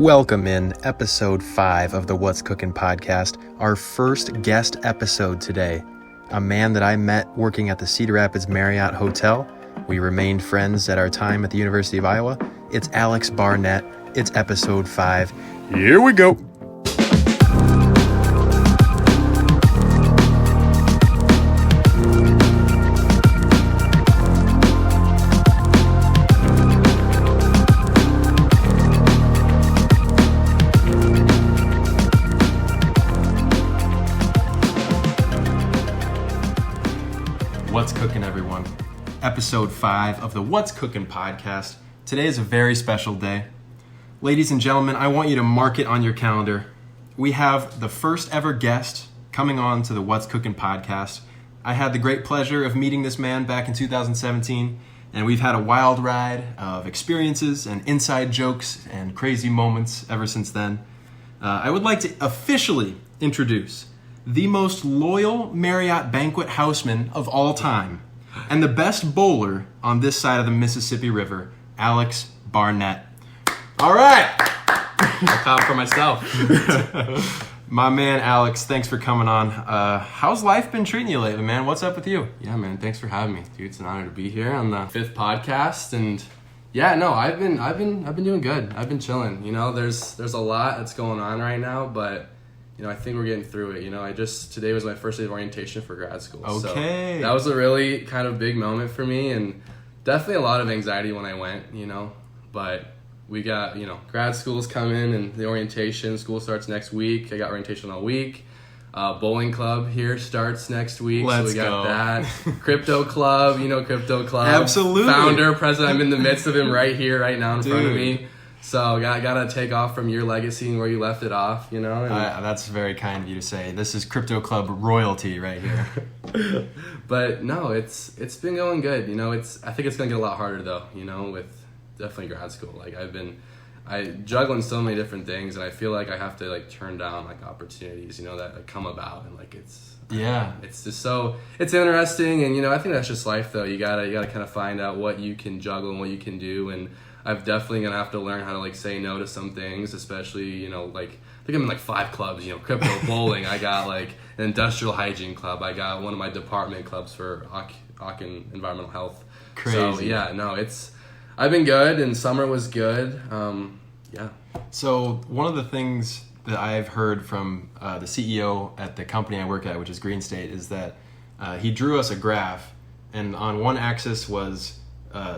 Welcome in episode 5 of the What's Cooking podcast, our first guest episode today. A man that I met working at the Cedar Rapids Marriott Hotel. We remained friends at our time at the University of Iowa. It's Alex Barnett. It's episode 5. Here we go. What's cooking, everyone? Episode 5 of the What's Cooking podcast. Today is a very special day. Ladies and gentlemen, I want you to mark it on your calendar. We have the first ever guest coming on to the What's Cooking podcast. I had the great pleasure of meeting this man back in 2017, and we've had a wild ride of experiences and inside jokes and crazy moments ever since then. I would like to officially introduce the most loyal Marriott Banquet houseman of all time, and the best bowler on this side of the Mississippi River, Alex Barnett. All right. I clap for myself. My man, Alex, thanks for coming on. How's life been treating you lately, man? What's up with you? Yeah, man. Thanks for having me, dude. It's an honor to be here on the 5th podcast, and yeah, no, I've been doing good. I've been chilling. You know, there's a lot that's going on right now, but you know, I think we're getting through it. You know, today was my first day of orientation for grad school. Okay. So that was a really kind of big moment for me, and definitely a lot of anxiety when I went, you know, but we got, you know, grad school's coming and the orientation, school starts next week. I got orientation all week. Bowling club here starts next week. Let's so we got go. that. Crypto club, you know, crypto club. Absolutely. Founder, president, I'm in the midst of him right here, right now in front of Dude. me. So gotta take off from your legacy and where you left it off, you know. And That's very kind of you to say. This is Crypto Club royalty right here. but no, it's been going good. You know, I think it's gonna get a lot harder though. You know, with definitely grad school. Like I juggling so many different things, and I feel like I have to like turn down like opportunities, you know, that like, come about, and like it's just so it's interesting, and you know, I think that's just life though. You gotta kind of find out what you can juggle and what you can do, and I'm definitely gonna have to learn how to like say no to some things, especially, you know, like I think I'm in like 5 clubs, you know, crypto, bowling. I got like an industrial hygiene club. I got one of my department clubs for Aachen environmental health. Crazy. So yeah, no, I've been good, and summer was good. Yeah. So one of the things that I've heard from the CEO at the company I work at, which is Green State, is that he drew us a graph, and on one axis was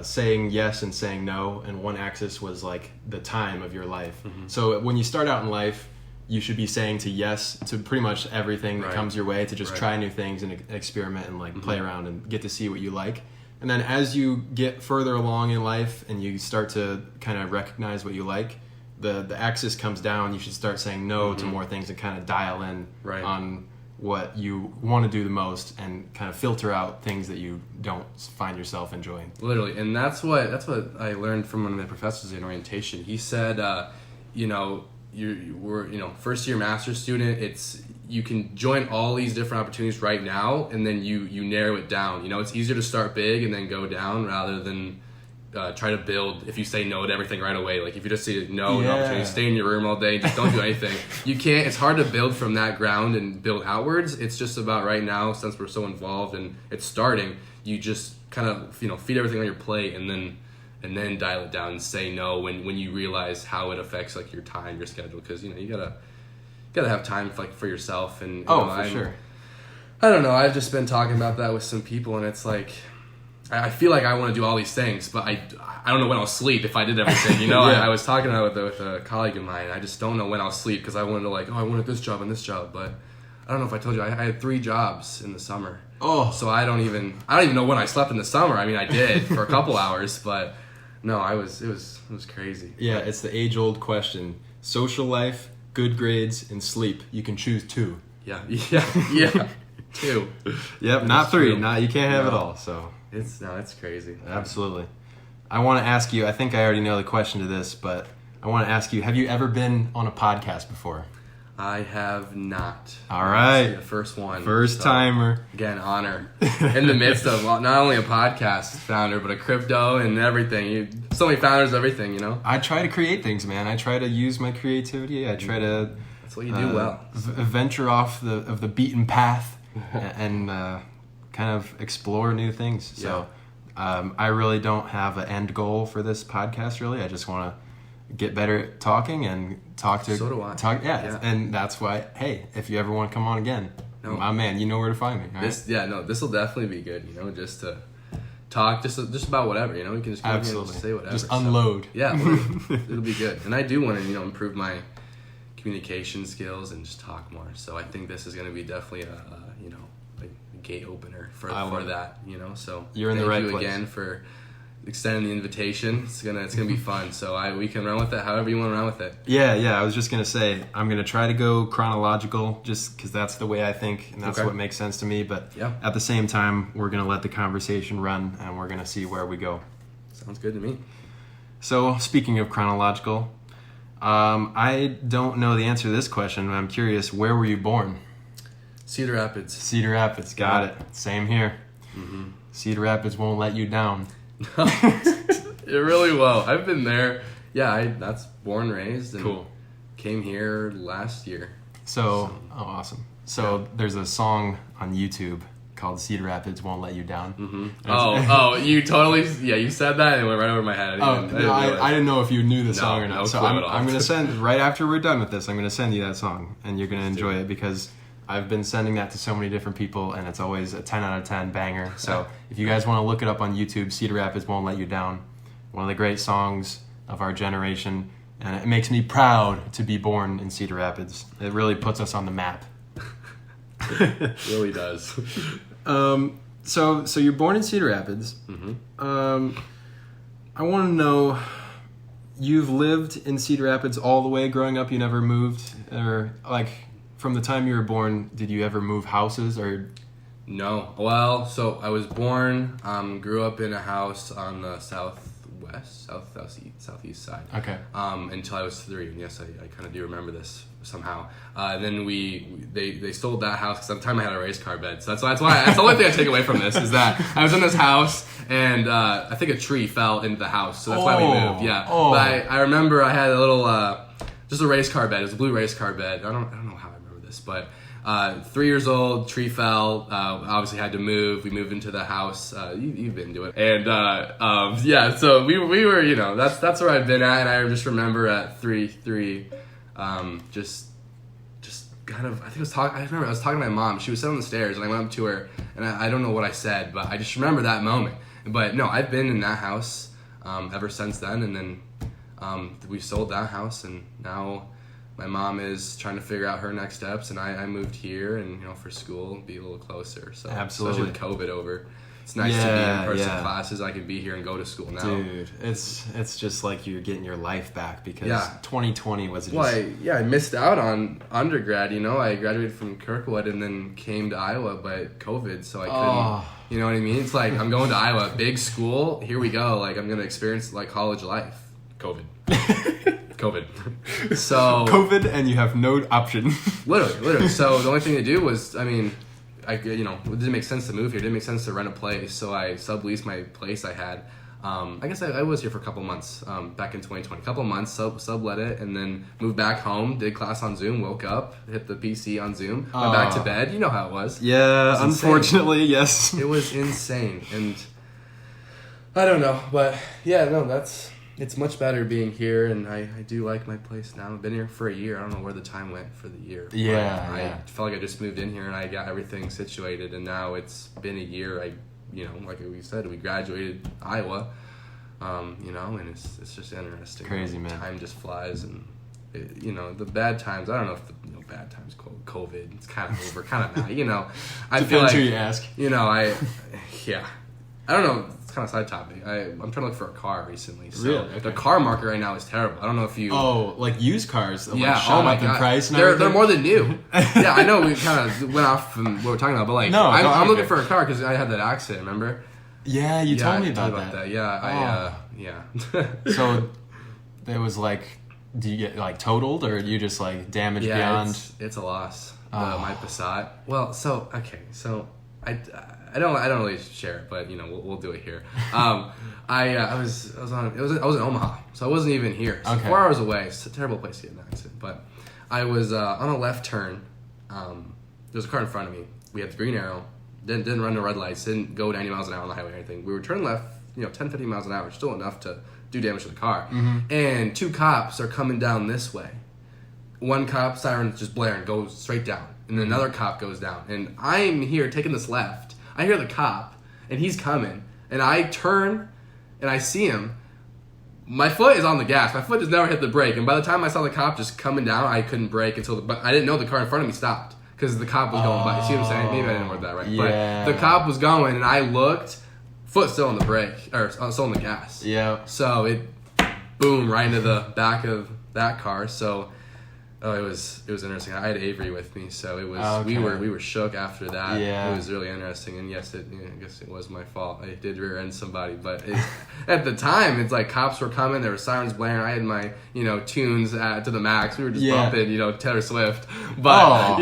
saying yes and saying no, and one axis was like the time of your life. Mm-hmm. So when you start out in life, you should be saying to yes to pretty much everything that comes your way, to just try new things and experiment and like play around and get to see what you like. And then as you get further along in life and you start to kind of recognize what you like, the axis comes down. You should start saying no to more things and kind of dial in on what you want to do the most, and kind of filter out things that you don't find yourself enjoying. Literally, and that's what I learned from one of my professors in orientation. He said, you know, you were, you know, first year master's student. You can join all these different opportunities right now, and then you narrow it down. You know, it's easier to start big and then go down rather than try to build. If you say no to everything right away, like if you just say no to opportunity, stay in your room all day, just don't do anything. You can't. It's hard to build from that ground and build outwards. It's just about right now, since we're so involved and it's starting. You just kind of, you know, feed everything on your plate, and then dial it down and say no when you realize how it affects like your time, your schedule, because you know you gotta have time for yourself. And sure. I don't know. I've just been talking about that with some people, and it's like, I feel like I want to do all these things, but I don't know when I'll sleep if I did everything, you know? I was talking about it with a colleague of mine. I just don't know when I'll sleep, because I wanted to like, I wanted this job and this job, but I don't know if I told you, I had 3 jobs in the summer. Oh. So I don't even know when I slept in the summer. I mean, I did for a couple hours, but no, it was crazy. Yeah, it's the age-old question. Social life, good grades, and sleep. You can choose 2. Yeah. 2. Yep, not 3. You can't have it all, so. It's crazy. Absolutely. I want to ask you, I think I already know the question to this, but I want to ask you, have you ever been on a podcast before? I have not. All right. The first one. First timer. Again, honor. In the midst of not only a podcast founder, but a crypto and everything. so many founders of everything, you know. I try to create things, man. I try to use my creativity. I try to. That's what you do well. Venture off the beaten path and kind of explore new things. So I really don't have an end goal for this podcast. Really, I just want to get better at talking and talk to. So do I. Yeah, and that's why. Hey, if you ever want to come on again, my man, you know where to find me. Right? This will definitely be good. You know, just to talk just about whatever. You know, we can just come here and just say whatever. Just unload. So, yeah, it'll be good. And I do want to improve my communication skills and just talk more. So I think this is going to be definitely a gate opener for that. You know, so you're in the right place. Thank you again for extending the invitation. It's gonna be fun. So we can run with it however you want to run with it. Yeah. I was just gonna say I'm gonna try to go chronological, just because that's the way I think and that's what makes sense to me. But at the same time, we're gonna let the conversation run and we're gonna see where we go. Sounds good to me. So speaking of chronological, I don't know the answer to this question, but I'm curious. Where were you born? Cedar Rapids. Cedar Rapids. Got it. Same here. Mm-hmm. Cedar Rapids won't let you down. It really will. I've been there. Yeah, that's born, raised, and cool. Came here last year. So awesome. So there's a song on YouTube called Cedar Rapids Won't Let You Down. Mm-hmm. You totally, you said that and it went right over my head. I didn't know if you knew the song or not. No so I'm going to send, right after we're done with this, I'm going to send you that song and you're going to enjoy it because I've been sending that to so many different people and it's always a 10 out of 10 banger. So if you guys want to look it up on YouTube, Cedar Rapids Won't Let You Down. One of the great songs of our generation. And it makes me proud to be born in Cedar Rapids. It really puts us on the map. It really does. So you're born in Cedar Rapids. Mm-hmm. I want to know, you've lived in Cedar Rapids all the way growing up. You never moved, or like from the time you were born, did you ever move houses or? No. Well, so I was born, grew up in a house on the southeast side. Okay. Until I was 3, and yes, I kind of do remember this somehow. Then they sold that house because at the time I had a race car bed. So that's the only thing I take away from this is that I was in this house and I think a tree fell into the house, so that's why we moved. Yeah. But I remember I had a little just a race car bed. It was a blue race car bed. I don't know how I remember this, but 3 years old, tree fell. Obviously had to move. We moved into the house. You've been to it, and so we were, that's where I've been at. And I just remember at 3, just kind of, I remember I was talking to my mom. She was sitting on the stairs, and I went up to her, and I don't know what I said, but I just remember that moment. But no, I've been in that house ever since then, and then we sold that house, and now my mom is trying to figure out her next steps, and I moved here, and for school, be a little closer. So absolutely, especially with COVID over, it's nice to be in person classes. I can be here and go to school now. Dude, it's just like you're getting your life back because 2020 was just. Well, I missed out on undergrad. I graduated from Kirkwood and then came to Iowa, but COVID, so I couldn't. You know what I mean? It's like I'm going to Iowa, big school. Here we go. Like I'm gonna experience like college life. COVID. So COVID, and you have no option. literally. So the only thing to do was, it didn't make sense to move here. It didn't make sense to rent a place, so I subleased my place I had. I guess I was here for a couple months back in 2020. A couple months, sublet it, and then moved back home, did class on Zoom, woke up, hit the PC on Zoom, went back to bed. You know how it was. Yeah, unfortunately, yes. It was insane, and I don't know, but it's much better being here, and I do like my place now. I've been here for a year. I don't know where the time went for the year. I felt like I just moved in here, and I got everything situated, and now it's been a year. Like we said, we graduated Iowa, and it's just interesting. Crazy, man. Time just flies, and the bad times. I don't know if the bad times COVID. It's kind of over, kind of now. I feel like who you ask. I don't know. It's kind of side topic. I'm trying to look for a car recently. So really? Okay. The car market right now is terrible. I don't know if you. Oh, like used cars. Shot up in price. And they're more than new. Yeah, I know we kind of went off from what we're talking about, but I'm looking for a car because I had that accident. Remember? Yeah, you told me about that. Yeah, So it was like, do you get like totaled or you just like damaged beyond? It's a loss. My Passat. Well, so I I don't really share it, but we'll do it here. I was in Omaha, so I wasn't even here. So 4 hours away. It's a terrible place to get in an accident. But I was on a left turn. There's a car in front of me. We had the green arrow. Didn't run the red lights. Didn't go 90 miles an hour on the highway or anything. We were turning left, 10, 15 miles an hour. Still enough to do damage to the car. Mm-hmm. And 2 cops are coming down this way. One cop siren just blaring, goes straight down. And then another cop goes down. And I'm here taking this left. I hear the cop, and he's coming. And I turn, and I see him. My foot is on the gas. My foot has never hit the brake. And by the time I saw the cop just coming down, I couldn't brake but I didn't know the car in front of me stopped. Because the cop was going by. See what I'm saying? Maybe I didn't word that right. Yeah. But the cop was going, and I looked, foot still on the brake, or still on the gas. Yeah. So it boomed right into the back of that car. So it was interesting. I had Avery with me, so it was we were shook after that. Yeah. It was really interesting, and yes, I guess it was my fault. I did rear end somebody, but at the time, it's like cops were coming. There were sirens blaring. I had my tunes to the max. We were just bumping Taylor Swift, but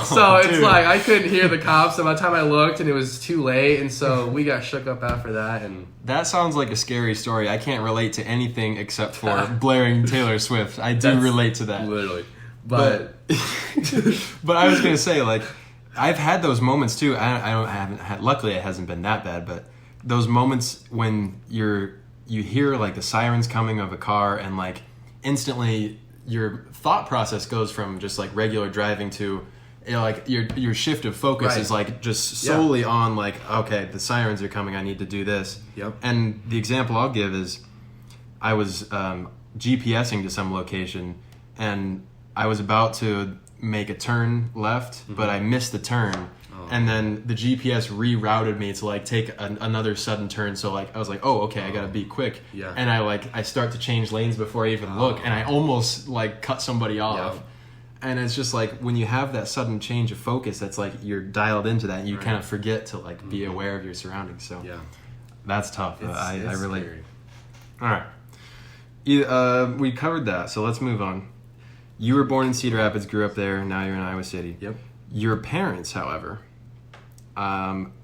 so it's like I couldn't hear the cops. And by the time I looked, and it was too late, and so we got shook up after that. And that sounds like a scary story. I can't relate to anything except for blaring Taylor Swift. I do relate to that. Literally. But I was gonna say, like, I've had those moments too. I haven't had. Luckily, it hasn't been that bad. But those moments when you hear like the sirens coming of a car, and like instantly your thought process goes from just like regular driving to like your shift of focus is like just solely on like, okay, the sirens are coming. I need to do this. Yep. And the example I'll give is I was GPSing to some location, and I was about to make a turn left, but I missed the turn. And then the GPS rerouted me to like take another sudden turn. So like I was like, oh, okay, I gotta be quick. Yeah. And I start to change lanes before I even look, and I almost like cut somebody off. Yeah. And it's just like when you have that sudden change of focus, that's like you're dialed into that, and you kind of forget to like be aware of your surroundings. So that's tough. I relate. Scary. All right. We covered that, so let's move on. You were born in Cedar Rapids, grew up there, now you're in Iowa City. Yep. Your parents, however,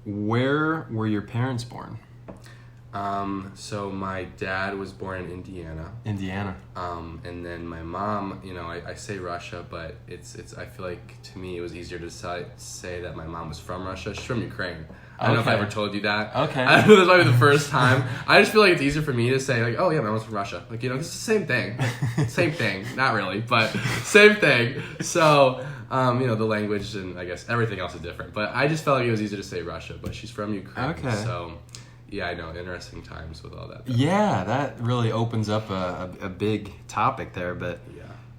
where were your parents born? So my dad was born in Indiana. Indiana. And then my mom, I say Russia, but it's I feel like to me it was easier to say that my mom was from Russia. She's from Ukraine. I don't know if I ever told you that. Okay. I know this might be the first time. I just feel like it's easier for me to say like, oh yeah, my mom's from Russia. Like, it's the same thing. Same thing. Not really, but same thing. So, the language and I guess everything else is different. But I just felt like it was easier to say Russia, but she's from Ukraine. Okay. So, yeah, I know. Interesting times with all that. Yeah, that really opens up a big topic there. But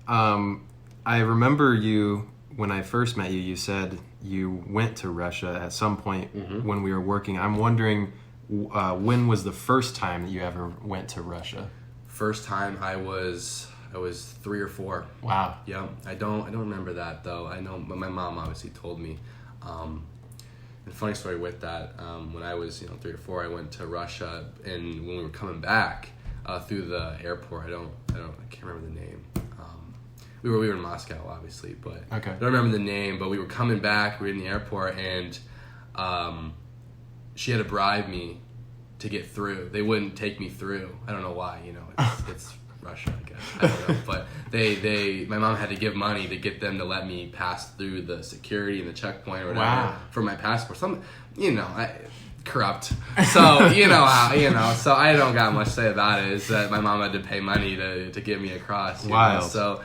I remember you, when I first met you, you said you went to Russia at some point when we were working. I'm wondering, when was the first time that you ever went to Russia? First time I was 3 or 4. Wow. Yeah, I don't remember that though. I know, but my mom obviously told me. And funny story with that, when I was 3 or 4, I went to Russia, and when we were coming back through the airport, I can't remember the name. We were in Moscow, obviously, but I don't remember the name. But we were coming back. We were in the airport, and she had to bribe me to get through. They wouldn't take me through. I don't know why. It's Russia, I guess. I don't know. But my mom had to give money to get them to let me pass through the security and the checkpoint or whatever for my passport. Corrupt. So how. So I don't got much to say about it. Is that my mom had to pay money to get me across. Wild. So.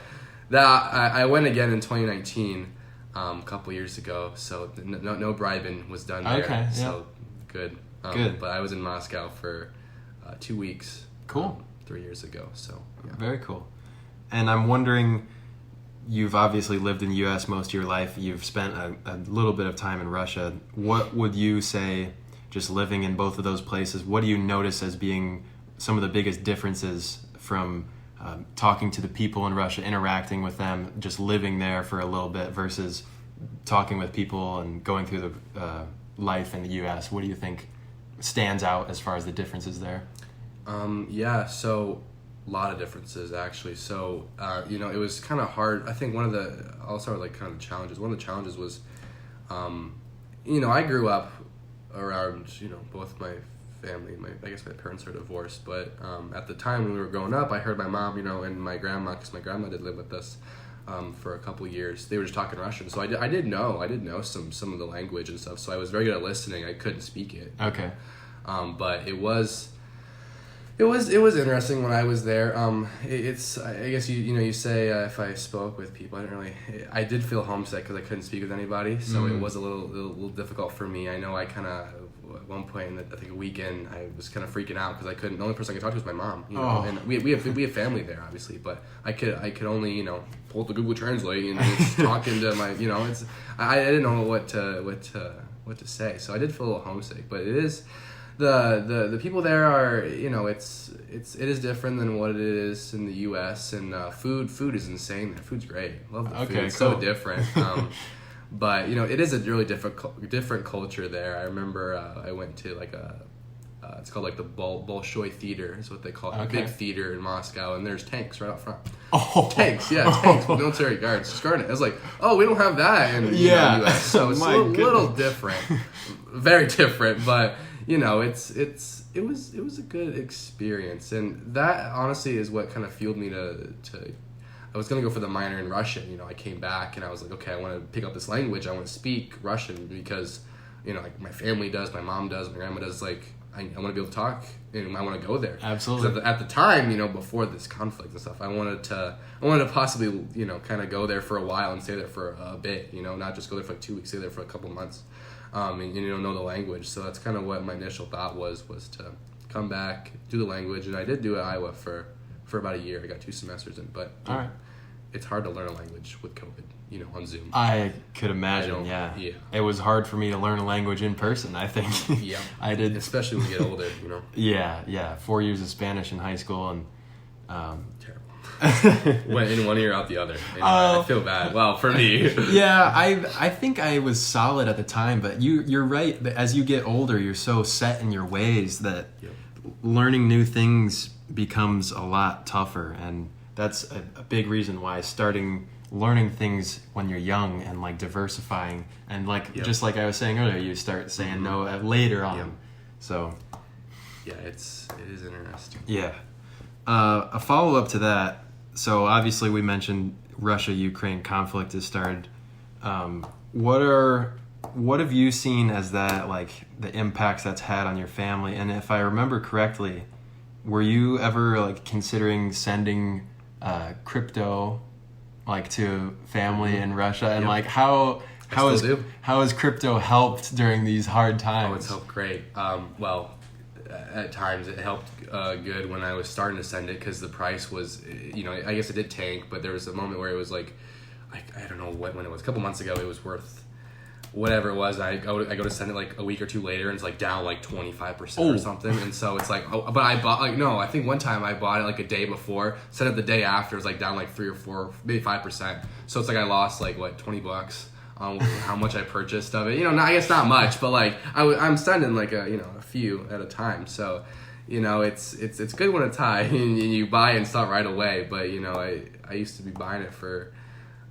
That I went again in 2019, a couple years ago. So no bribing was done there. Okay, yeah. So good. Good. But I was in Moscow for 2 weeks. Cool. 3 years ago. So yeah. Very cool. And I'm wondering, you've obviously lived in the U.S. most of your life. You've spent a little bit of time in Russia. What would you say, just living in both of those places, what do you notice as being some of the biggest differences from talking to the people in Russia, interacting with them, just living there for a little bit versus talking with people and going through the life in the U.S.? What do you think stands out as far as the differences there? So a lot of differences actually. So, it was kind of hard. I think I'll start with like kind of the challenges. One of the challenges was, I grew up around, both my family. I guess my parents are divorced, but at the time when we were growing up, I heard my mom, and my grandma, because my grandma did live with us for a couple years. They were just talking Russian, so I did know some of the language and stuff. So I was very good at listening. I couldn't speak it. Okay. But it was interesting when I was there. I guess you say if I spoke with people, I did feel homesick because I couldn't speak with anybody, so it was a little difficult for me. I know I kind of at one point I think a weekend I was kind of freaking out because the only person I could talk to was my mom, and we have family there obviously, but I could only pull up the Google Translate and just talking to my I didn't know what to say, so I did feel a little homesick, but it is. The people there are, it is different than what it is in the U.S. and food is insane there. Food's great. Love the food. It's cool. So different. But it is a really different culture there. I remember I went to it's called the Bolshoi Theater is what they call it. Okay. A big theater in Moscow, and there's tanks right out front. Oh, tanks with military guards just guarding it. I was like, oh, we don't have that in the U.S. So it's a little different, very different, but. It was a good experience, and that honestly is what kind of fueled me to I was gonna go for the minor in Russian. I came back and I was like, okay, I want to pick up this language. I want to speak Russian because my family does, my mom does, my grandma does. I want to be able to talk, and I want to go there. Absolutely. At the time, before this conflict and stuff, I wanted to possibly kind of go there for a while and stay there for a bit. Not just go there for 2 weeks, stay there for a couple months. And know the language, so that's kind of what my initial thought was to come back, do the language, and I did do it at Iowa for about a year. I got 2 semesters in, but it's hard to learn a language with COVID, on Zoom. I could imagine, yeah. It was hard for me to learn a language in person, I think. Yeah. I did. Especially when you get older, Yeah. 4 years of Spanish in high school, and... Terrible. Went in one ear out the other. I feel bad. Well, for me. Yeah, I think I was solid at the time, but you're right. As you get older, you're so set in your ways that learning new things becomes a lot tougher, and that's a big reason why learning things when you're young and diversifying and just like I was saying earlier, you start saying no later on. Yep. So yeah, it is interesting. Yeah. A follow-up to that, so obviously we mentioned Russia-Ukraine conflict has started. What have you seen as that, the impacts that's had on your family? And if I remember correctly, were you ever considering sending crypto to family in Russia? And how has crypto helped during these hard times? Oh, it's helped great. Well, at times it helped good when I was starting to send it because the price was, I guess it did tank, but there was a moment where it was I don't know when it was, a couple months ago, it was worth whatever it was. I go to send it a week or two later, and it's down 25% or something, and so it's but I bought no, I think one time I bought it a day before, sent it the day after, it was down 3 or 4, maybe 5%, so it's I lost $20 on how much I purchased of it. I guess not much, but I'm sending a few at a time. So, it's good when it's high and you buy and sell right away. But I used to be buying it for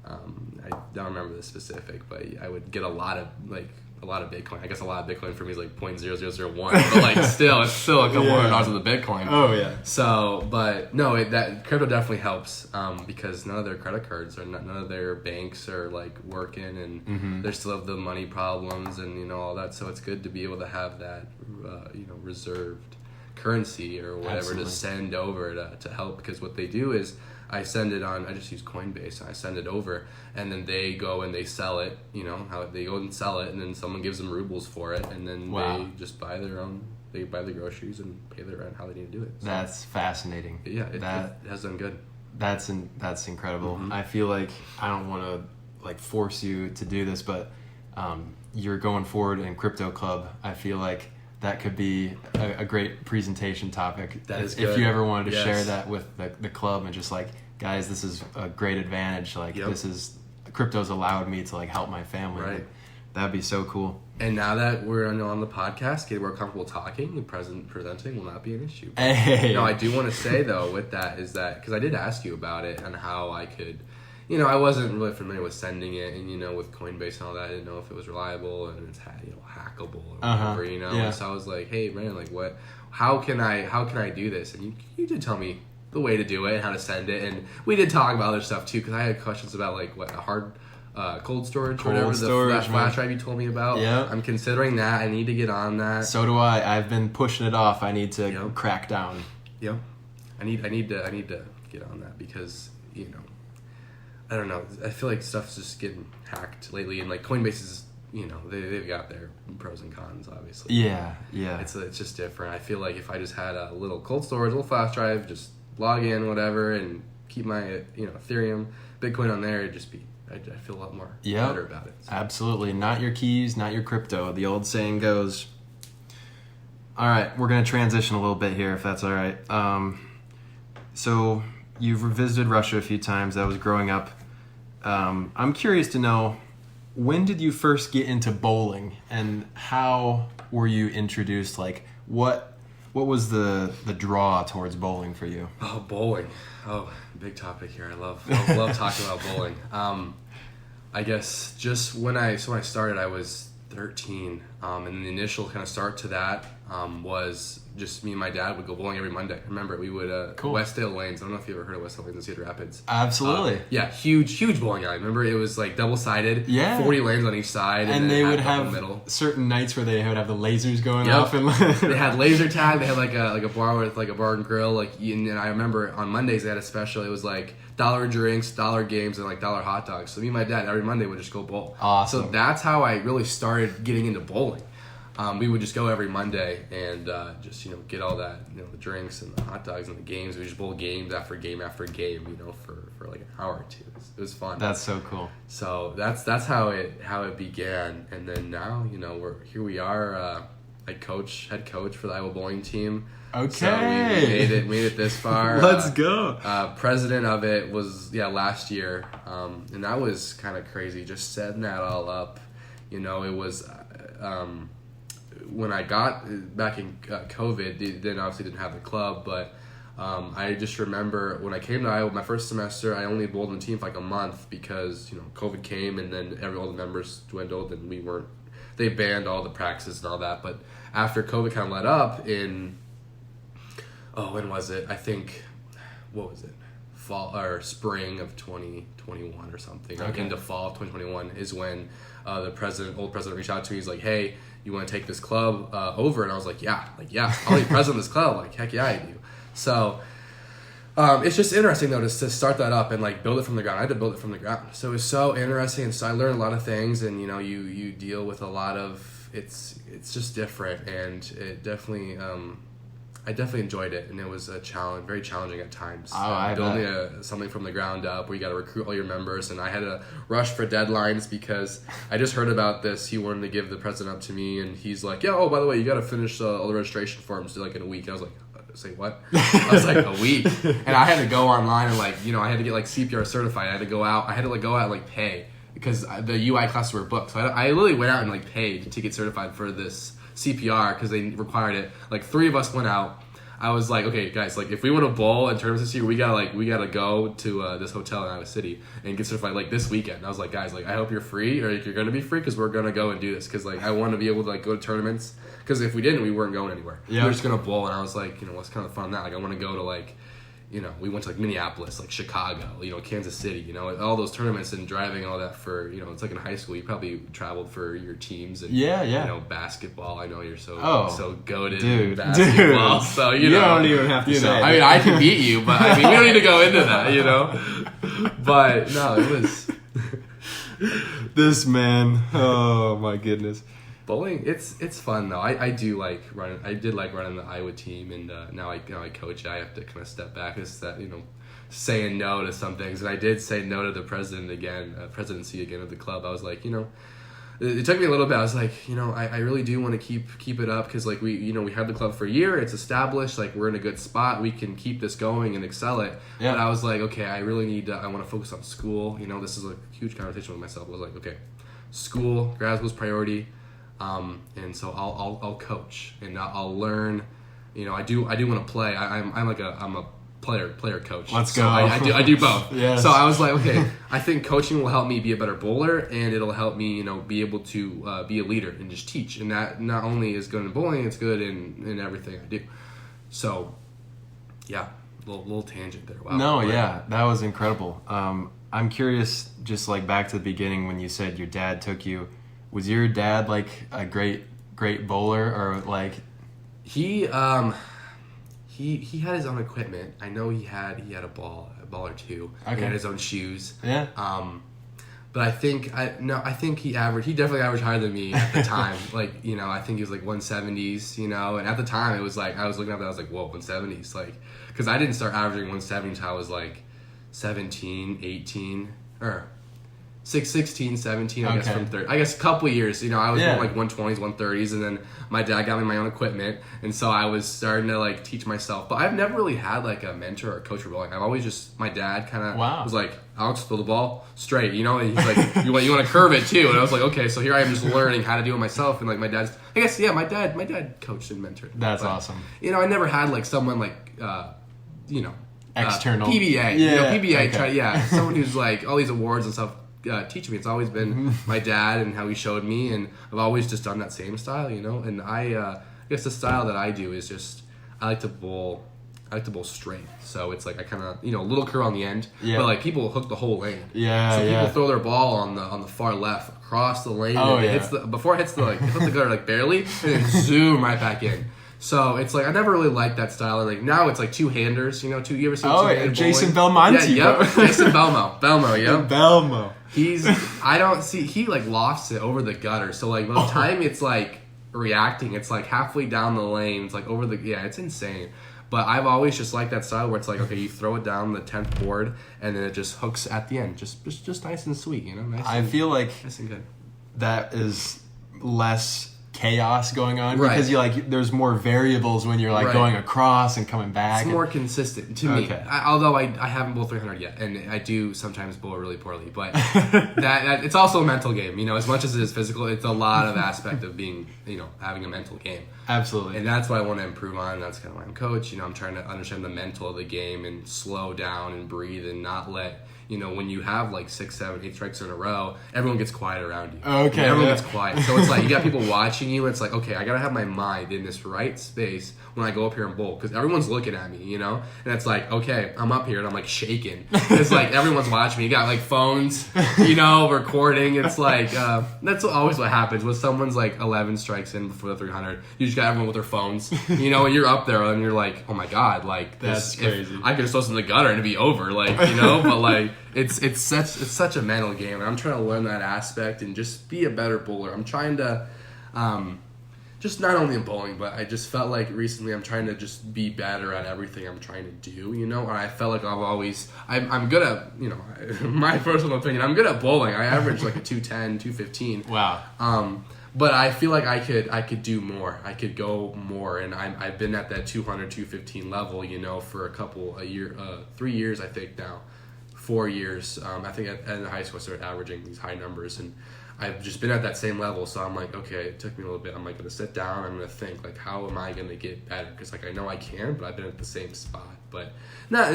I don't remember the specific, but I would get a lot of Bitcoin. I guess a lot of Bitcoin for me is 0.0001, but still, it's still a couple $100 of the Bitcoin. Oh yeah. So, but no, that crypto definitely helps because none of their credit cards or none of their banks are working, and they still have the money problems and all that. So it's good to be able to have that reserved currency or whatever Absolutely. to send over to help, because what they do is I send it on, I just use Coinbase, and I send it over, and then they go and they sell it, how they go and sell it, and then someone gives them rubles for it, and then they just buy they buy the groceries and pay their rent how they need to do it. So, that's fascinating. Yeah, it has done good. That's incredible. Mm-hmm. I feel I don't want to force you to do this, but you're going forward in Crypto Club. I feel that could be a great presentation topic. That is good. If you ever wanted to share that with the club and just guys, this is a great advantage. This is crypto's allowed me to help my family. Right. That'd be so cool. And now that we're on the podcast, getting more comfortable talking and presenting will not be an issue. Hey. I do want to say though with that is that, because I did ask you about it and how I could, I wasn't really familiar with sending it, and with Coinbase and all that, I didn't know if it was reliable and it's hackable or whatever, Yeah. So I was like, hey man, like what? How can I do this? And you did tell me the way to do it, how to send it, and we did talk about other stuff too because I had questions about like what a hard cold storage or whatever, that flash drive you told me about. Yeah. I'm considering that. I need to get on that. So do I. I've been pushing it off. I need to crack down. Yep. I need to get on that because I don't know. I feel like stuff's just getting hacked lately, and like Coinbase is they've got their pros and cons, obviously. Yeah. It's just different. I feel like if I just had a little cold storage, a little flash drive, just log in, whatever, and keep my Ethereum, Bitcoin on there, it'd just be. I feel a lot more better about it. So. Absolutely. Not your keys, not your crypto. The old saying goes. All right, we're going to transition a little bit here, if that's all right. So you've visited Russia a few times. That was growing up. I'm curious to know, when did you first get into bowling, and how were you introduced? Like, what was the draw towards bowling for you? Oh, bowling. Oh, big topic here. I love talking about bowling. I guess just when I started, I was 13, and the initial kind of start to that was just me and my dad would go bowling every Monday. Remember, we would Westdale Lanes. I don't know if you ever heard of Westdale Lanes in Cedar Rapids. Absolutely. Yeah, huge bowling alley. Remember, it was like double-sided. Yeah. 40 lanes on each side, and they would have certain nights where they would have the lasers going off, and they had laser tag. They had like a bar with like a bar and grill. And I remember on Mondays they had a special. It was like $1 drinks, $1 games, and like $1 hot dogs. So me and my dad every Monday would just go bowl. Awesome. So that's how I really started getting into bowling. We would just go every Monday and just get all that the drinks and the hot dogs and the games. We just bowl games after game after game for like an hour or two. It was fun. That's so cool. So that's how it began, and then now we are. Head coach for the Iowa bowling team. Okay, so we made it this far. Let's go. President of it was last year, and that was kind of crazy. Just setting that all up, it was. When I got back in COVID, they then obviously didn't have the club, but I just remember when I came to Iowa, my first semester, I only bowled in the team for like a month because COVID came, and then all the members dwindled, and they banned all the practices and all that. But after COVID kind of let up when was it? I think, what was it? Fall or spring of 2021 or something. Okay. Into fall of 2021 is when the old president reached out to me. He's like, hey, you want to take this club over? And I was like, yeah, I'll be president of this club. Like, heck yeah, I do. So it's just interesting though to start that up and like build it from the ground. I had to build it from the ground. So it was so interesting, and so I learned a lot of things, and you deal with a lot of it's just different, and it definitely I definitely enjoyed it, and it was a challenge, very challenging at times. Building something from the ground up where you got to recruit all your members, and I had to rush for deadlines because I just heard about this. He wanted to give the president up to me, and he's like, "Yeah, oh, by the way, you got to finish all the registration forms like in a week." And I was like, "Say what?" I was like, "A week," and I had to go online and I had to get like CPR certified. I had to go out. I had to go out and like pay because the UI classes were booked. So I literally went out and like paid to get certified for this CPR because they required it. Like 3 of us went out. I was like, okay, guys, like if we want to bowl in tournaments this year, we gotta go to this hotel in Iowa City and get certified like this weekend. And I was like, guys, like I hope you're free or you're gonna be free because we're gonna go and do this because like I want to be able to like go to tournaments because if we didn't, we weren't going anywhere. Yeah. We were just gonna bowl, and I was like, what's kind of fun in that? Like I want to go to like. We went to like Minneapolis, like Chicago, Kansas City, all those tournaments and driving all that for, it's like in high school, you probably traveled for your teams and basketball. I know you're so goated in basketball. Dude. So, you don't even have to say I mean, I can beat you, but we don't need to go into that, But no, it was. This man, oh my goodness. Bowling, it's fun though. I do like running. I did like running the Iowa team, and now I coach. I have to kind of step back. It's that saying no to some things, and I did say no to the presidency again of the club. I was like, it took me a little bit. I was like, I really do want to keep it up because like we had the club for a year. It's established. Like we're in a good spot. We can keep this going and excel it. Yeah. But I was like, okay, I really need to. I want to focus on school. This is a huge conversation with myself. I was like, okay, school, grad school's priority. And so I'll coach and I'll learn. I do want to play. I'm player coach. Let's so go. I do both. Yes. So I was like, okay, I think coaching will help me be a better bowler, and it'll help me, be able to be a leader and just teach. And that not only is good in bowling, it's good in everything I do. So, yeah, little tangent there. Wow. No, yeah, that was incredible. I'm curious, just like back to the beginning when you said your dad took you. Was your dad like a great bowler, or like? He had his own equipment. I know he had a ball or two. Okay. He had his own shoes. Yeah. But I think he definitely averaged higher than me at the time. Like, I think he was like 170s, and at the time it was like, I was looking at that, I was like, whoa, 170s, like, because I didn't start averaging 170 until I was like 17, 18, or 16, 17, I guess, from 30. I guess a couple of years, I was going like 120s, 130s, and then my dad got me my own equipment, and so I was starting to like teach myself. But I've never really had like a mentor or a coach for bowling. I've always just, my dad kind of was like, Alex, throw the ball straight, and he's like, you want to curve it too, and I was like, okay, so here I am just learning how to do it myself, and like my dad coached and mentored. That's awesome. I never had like someone like, external PBA, PBA, okay. Someone who's like all these awards and stuff. Teaching me. It's always been my dad and how he showed me, and I've always just done that same style, and I guess the style that I do is just I like to bowl straight, so it's like I kind of a little curl on the end, but like people hook the whole lane, so people throw their ball on the far left across the lane, and it hits before it hits the gutter like barely, and then zoom right back in. So it's like I never really liked that style. And like now it's like two-handers, you ever seen two-handed Jason bowling? Belmonte. Yeah, Jason Belmo, yeah. Belmo. He like lofts it over the gutter. So like by the time it's like reacting, it's like halfway down the lane. It's like over it's insane. But I've always just liked that style where it's like, okay, you throw it down the 10th board and then it just hooks at the end. Just nice and sweet, I feel like nice and good. That is less chaos going on because there's more variables when you're like going across and coming back. It's more consistent to me. Although I haven't bowled 300 yet, and I do sometimes bowl really poorly, but that it's also a mental game. As much as it is physical, it's a lot of aspect of being having a mental game. Absolutely. And that's what I want to improve on. That's kind of why I'm coach. I'm trying to understand the mental of the game and slow down and breathe and not let. When you have like 6, 7, 8 strikes in a row, everyone gets quiet around you. Okay. Everyone gets quiet. So it's like you got people watching you. It's like, okay, I got to have my mind in this right space when I go up here and bowl because everyone's looking at me, And it's like, okay, I'm up here and I'm like shaking. It's like everyone's watching me. You got like phones, recording. It's like, that's always what happens when someone's like 11 strikes in before the 300. You just got everyone with their phones, and you're up there and you're like, oh my God, like this. That's crazy. I could just throw this in the gutter and it'd be over, like, but like, it's such a mental game, and I'm trying to learn that aspect and just be a better bowler. I'm trying to, just not only in bowling, but I just felt like recently I'm trying to just be better at everything I'm trying to do, And I felt like I'm good at, my personal opinion, I'm good at bowling. I average like a 210, 215. Wow. But I feel like I could do more. I could go more, and I've been at that 200, 215 level, for a year, 3 years, I think now. 4 years. I think in high school I started averaging these high numbers, and I've just been at that same level. So I'm like, okay, it took me a little bit. I'm like going to sit down. I'm going to think like, how am I going to get better? Because like I know I can, but I've been at the same spot. But not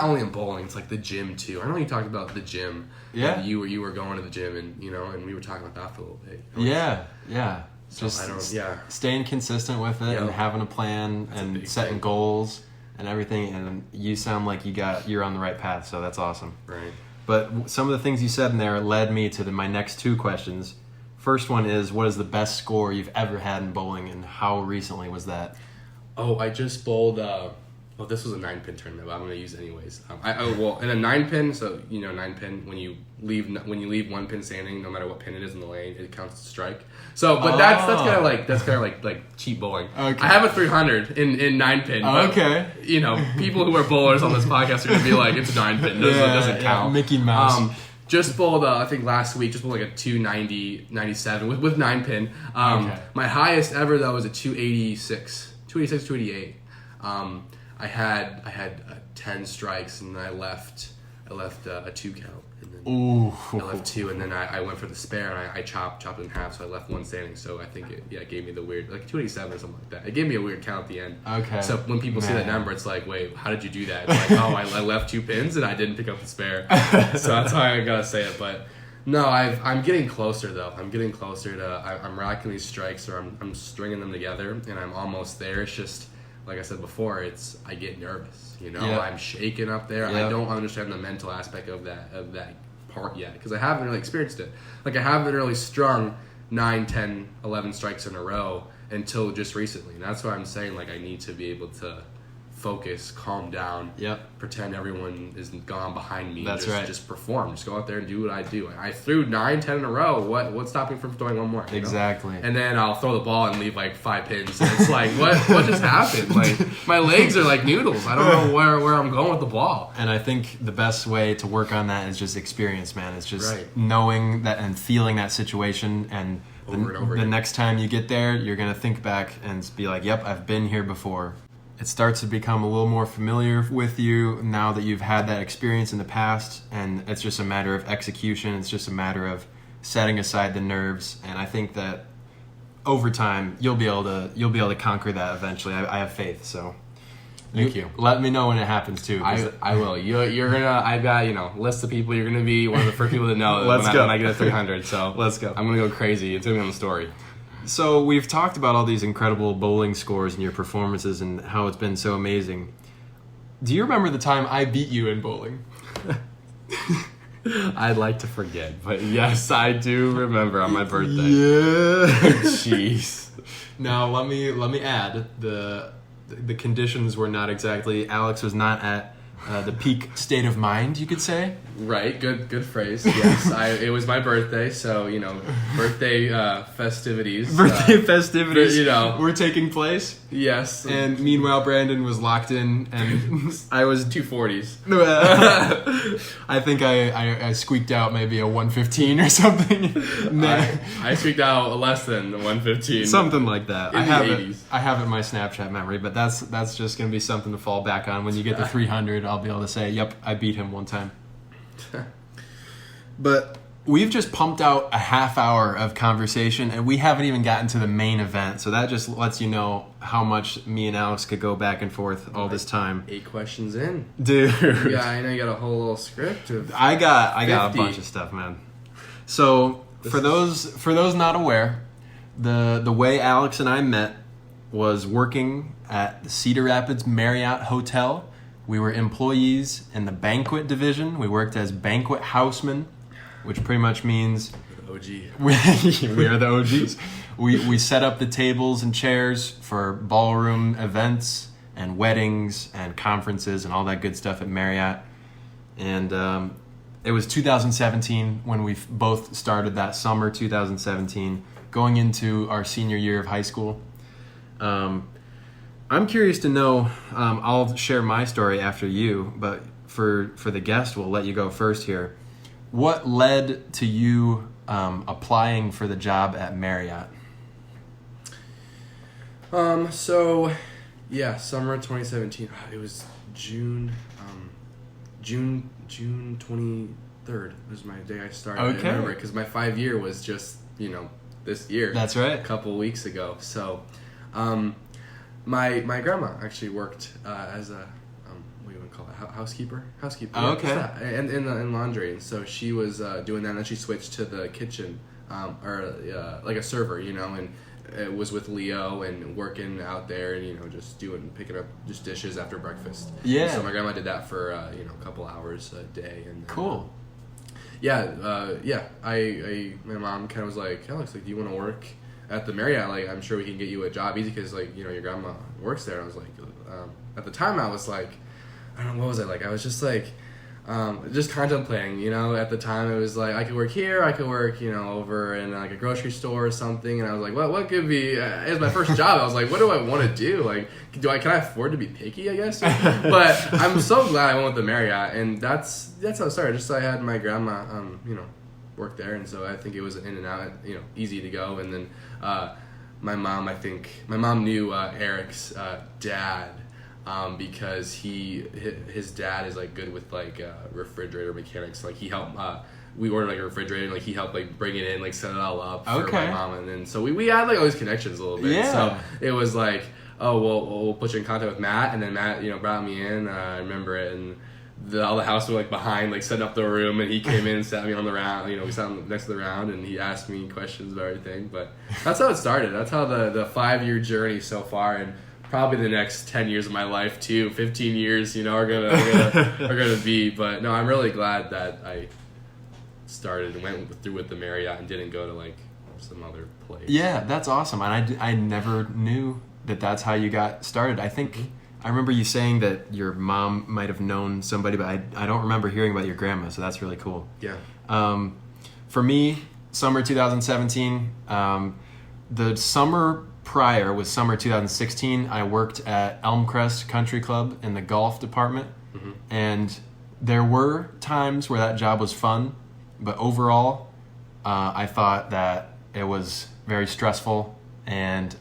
only in bowling, it's like the gym too. I know you talked about the gym. Yeah. You were going to the gym, and and we were talking about that for a little bit. Yeah. So just staying consistent with it and having a plan and setting goals. And everything, and you sound like you're on the right path, so that's awesome. Right. But some of the things you said in there led me to my next two questions. First one is, what is the best score you've ever had in bowling, and how recently was that? Oh, I just bowled. This was a 9-pin tournament, but I'm going to use it anyways. In a 9-pin, so 9-pin, when you leave 1 pin standing, no matter what pin it is in the lane, it counts as a strike. So, but that's kind of like cheap bowling. Okay. I have a 300 in 9-pin. Okay. People who are bowlers on this podcast are going to be like, it's a 9-pin. It doesn't count. Mickey Mouse. Just bowled, I think last week, like a 290, 97 with 9-pin. My highest ever though was a 286, 288. I had 10 strikes, and I left a 2 count, and then Ooh. I left 2, and then I went for the spare, and I chopped it in half, so I left 1 standing. So I think it gave me the weird, like 287 or something like that. It gave me a weird count at the end. Okay. So when people see that number, it's like, wait, how did you do that? It's like, oh, I left 2 pins and I didn't pick up the spare. So that's why I gotta say it. But no, I'm getting closer though. I'm getting closer to. I'm racking these strikes, or I'm stringing them together, and I'm almost there. It's just like I said before. I get nervous. You know, I'm shaking up there. I don't understand the mental aspect of that part yet, because I haven't really experienced it. Like, I haven't really strung 9, 10, 11 strikes in a row until just recently, and that's why I'm saying, like, I need to be able to focus, calm down, pretend everyone is gone behind me. That's just perform, just go out there and do what I do. I threw 9, 10 in a row. What's stopping me from throwing one more? Exactly. And then I'll throw the ball and leave like 5 pins, and it's like, what just happened? Like, my legs are like noodles. I don't know where I'm going with the ball. And I think the best way to work on that is just experience, man. It's just knowing that and feeling that situation, and over and over the again. next time you get there, you're going to think back and be like, yep, I've been here before. It starts to become a little more familiar with you now that you've had that experience in the past, and it's just a matter of execution. It's just a matter of setting aside the nerves, and I think that over time you'll be able to conquer that eventually. I have faith. So Thank you. Let me know when it happens too. I will. You're gonna. I've got list of people. You're gonna be one of the first people to know when I get a 300. So let's go. I'm gonna go crazy. It's gonna be on the story. So we've talked about all these incredible bowling scores and your performances and how it's been so amazing. Do you remember the time I beat you in bowling? I'd like to forget, but yes, I do remember on my birthday. Yeah. Jeez. Now let me add the conditions were not exactly. Alex was not at the peak state of mind, you could say. Right. Good phrase. Yes. It was my birthday, so birthday festivities. Birthday festivities. Were taking place. Yes. And meanwhile, Brandon was locked in, and I was 240s. I think I squeaked out maybe a 115 or something. I squeaked out less than 115. Something like that. In the 80s. I have it in my Snapchat memory, but that's just gonna be something to fall back on when you get to 300. I'll be able to say, "Yep, I beat him one time." But we've just pumped out a half hour of conversation, and we haven't even gotten to the main event. So that just lets you know how much me and Alex could go back and forth all this time. 8 questions in, dude. Yeah, I know you got a whole little script. I got a bunch of stuff, man. So for those not aware, the way Alex and I met was working at the Cedar Rapids Marriott Hotel. We were employees in the Banquet division. We worked as banquet housemen, which pretty much means OG. we are the OGs. We set up the tables and chairs for ballroom events and weddings and conferences and all that good stuff at Marriott. And it was 2017 when we both started that summer, 2017, going into our senior year of high school. I'm curious to know, I'll share my story after you, but for the guest, we'll let you go first here. What led to you applying for the job at Marriott? Summer 2017. It was June 23rd was my day I started. Okay. I remember because my 5-year was just, this year. That's right. A couple weeks ago. So, my grandma actually worked as a what do you want to call it, housekeeper. Oh, okay. And in laundry, and so she was doing that, and then she switched to the kitchen, like a server, and it was with Leo and working out there, and just picking up just dishes after breakfast. Yeah. And so my grandma did that for a couple hours a day, and cool. My mom kind of was like, Alex, do you want to work at the Marriott? I'm sure we can get you a job easy because, your grandma works there. And I was like, at the time I was like, I don't know, what was I like? I was just like, just contemplating, at the time it was like, I could work here, I could work, over in a grocery store or something. And I was like, what could be, it was my first job. I was like, what do I want to do? Can I afford to be picky, I guess? But I'm so glad I went with the Marriott, and that's how it started. Just so I had my grandma, work there, and so I think it was in and out, easy to go. And then my mom knew Eric's dad, because his dad is like good with like refrigerator mechanics. Like he helped. We ordered like a refrigerator, and like he helped like bring it in, like set it all up for my mom, and then so we had like all these connections a little bit. Yeah. So it was like, oh well, we'll put you in contact with Matt, and then Matt, brought me in. I remember it, and all the house were like behind, like setting up the room, and he came in and sat me on the round. We sat next to the round, and he asked me questions about everything. But that's how it started. That's how the 5-year journey so far, and probably the next 10 years of my life too, 15 years, are gonna be. But no, I'm really glad that I started and went through with the Marriott and didn't go to like some other place. Yeah, that's awesome. And I never knew that that's how you got started. I think I remember you saying that your mom might have known somebody, but I don't remember hearing about your grandma, so that's really cool. Yeah. For me, summer 2017, the summer prior was summer 2016. I worked at Elmcrest Country Club in the golf department, and there were times where that job was fun, but overall, I thought that it was very stressful, and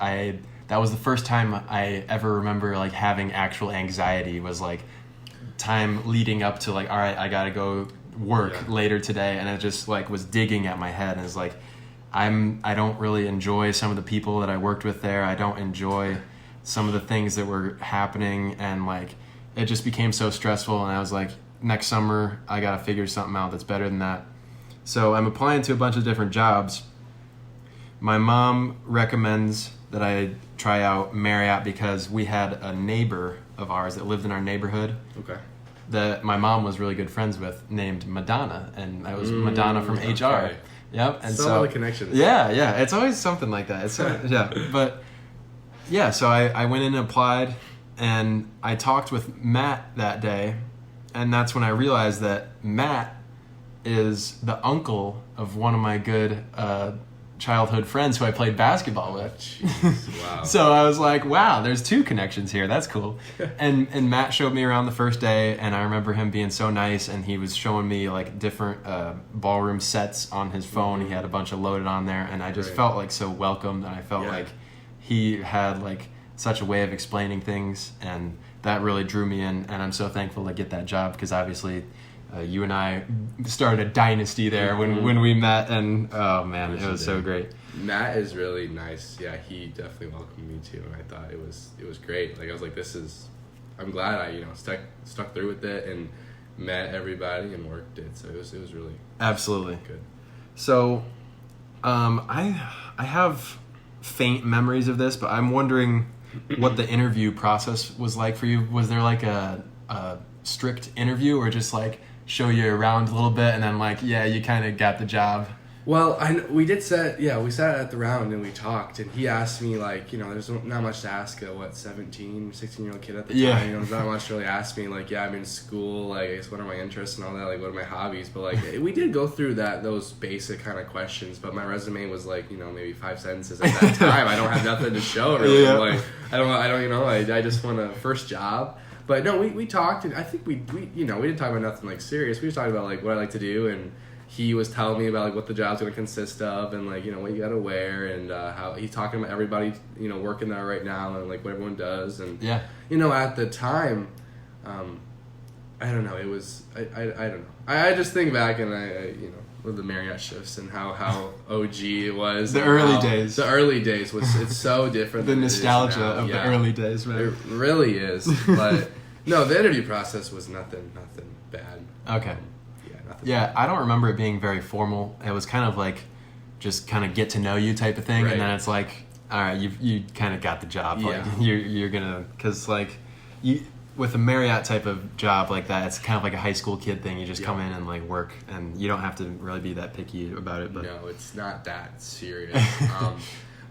that was the first time I ever remember like having actual anxiety. Was like time leading up to like, all right, I gotta go work later today, and it just like was digging at my head, and it's like I don't really enjoy some of the people that I worked with there. I don't enjoy some of the things that were happening, and like it just became so stressful, and I was like, next summer I gotta figure something out that's better than that. So I'm applying to a bunch of different jobs. My mom recommends that I try out Marriott because we had a neighbor of ours that lived in our neighborhood. Okay. That my mom was really good friends with, named Madonna, and I was Madonna from HR. Okay. Yep. And so many connections. Yeah. It's always something like that. So I went in and applied, and I talked with Matt that day, and that's when I realized that Matt is the uncle of one of my good childhood friends who I played basketball with. Jeez, wow. So I was like, wow, there's 2 connections here. That's cool. And Matt showed me around the first day, and I remember him being so nice, and he was showing me like different ballroom sets on his phone. He had a bunch of loaded on there, and I just felt like so welcomed, and I felt like he had like such a way of explaining things, and that really drew me in, and I'm so thankful to get that job because obviously you and I started a dynasty there when we met, and oh man, it was so great. Matt is really nice. Yeah, he definitely welcomed me too, and I thought it was great. Like I was like, I'm glad I stuck through with it and met everybody and worked it. So it was really absolutely good. So, I have faint memories of this, but I'm wondering what the interview process was like for you. Was there like a strict interview, or just like show you around a little bit and then like, yeah, you kind of got the job? Well, we sat at the round and we talked, and he asked me like, there's not much to ask a 16-year-old kid at the time. There's not much to really ask me. Like, yeah, I'm in school. Like, I guess what are my interests and all that. Like, what are my hobbies? But like, we did go through those basic kind of questions. But my resume was like, maybe 5 sentences at that time. I don't have nothing to show really. Yeah. Like, I just want a first job. But no, we talked, and I think we didn't talk about nothing like serious. We just talked about like what I like to do, and he was telling me about like what the job's going to consist of, and like what you got to wear, and how he's talking about everybody working there right now, and like what everyone does, and at the time, I don't know. It was I don't know. I just think back and I with the Marriott shifts and how OG it was. The early days. The early days it's so different. The nostalgia of the early days, man. It really is. But no, the interview process was nothing bad. Okay. Nothing bad. I don't remember it being very formal. It was kind of like just kind of get to know you type of thing, right. And then it's like, all right, you kind of got the job. Yeah. Like you're gonna, because like you. With a Marriott type of job like that, it's kind of like a high school kid thing. You just come in and like work, and you don't have to really be that picky about it. But no, it's not that serious.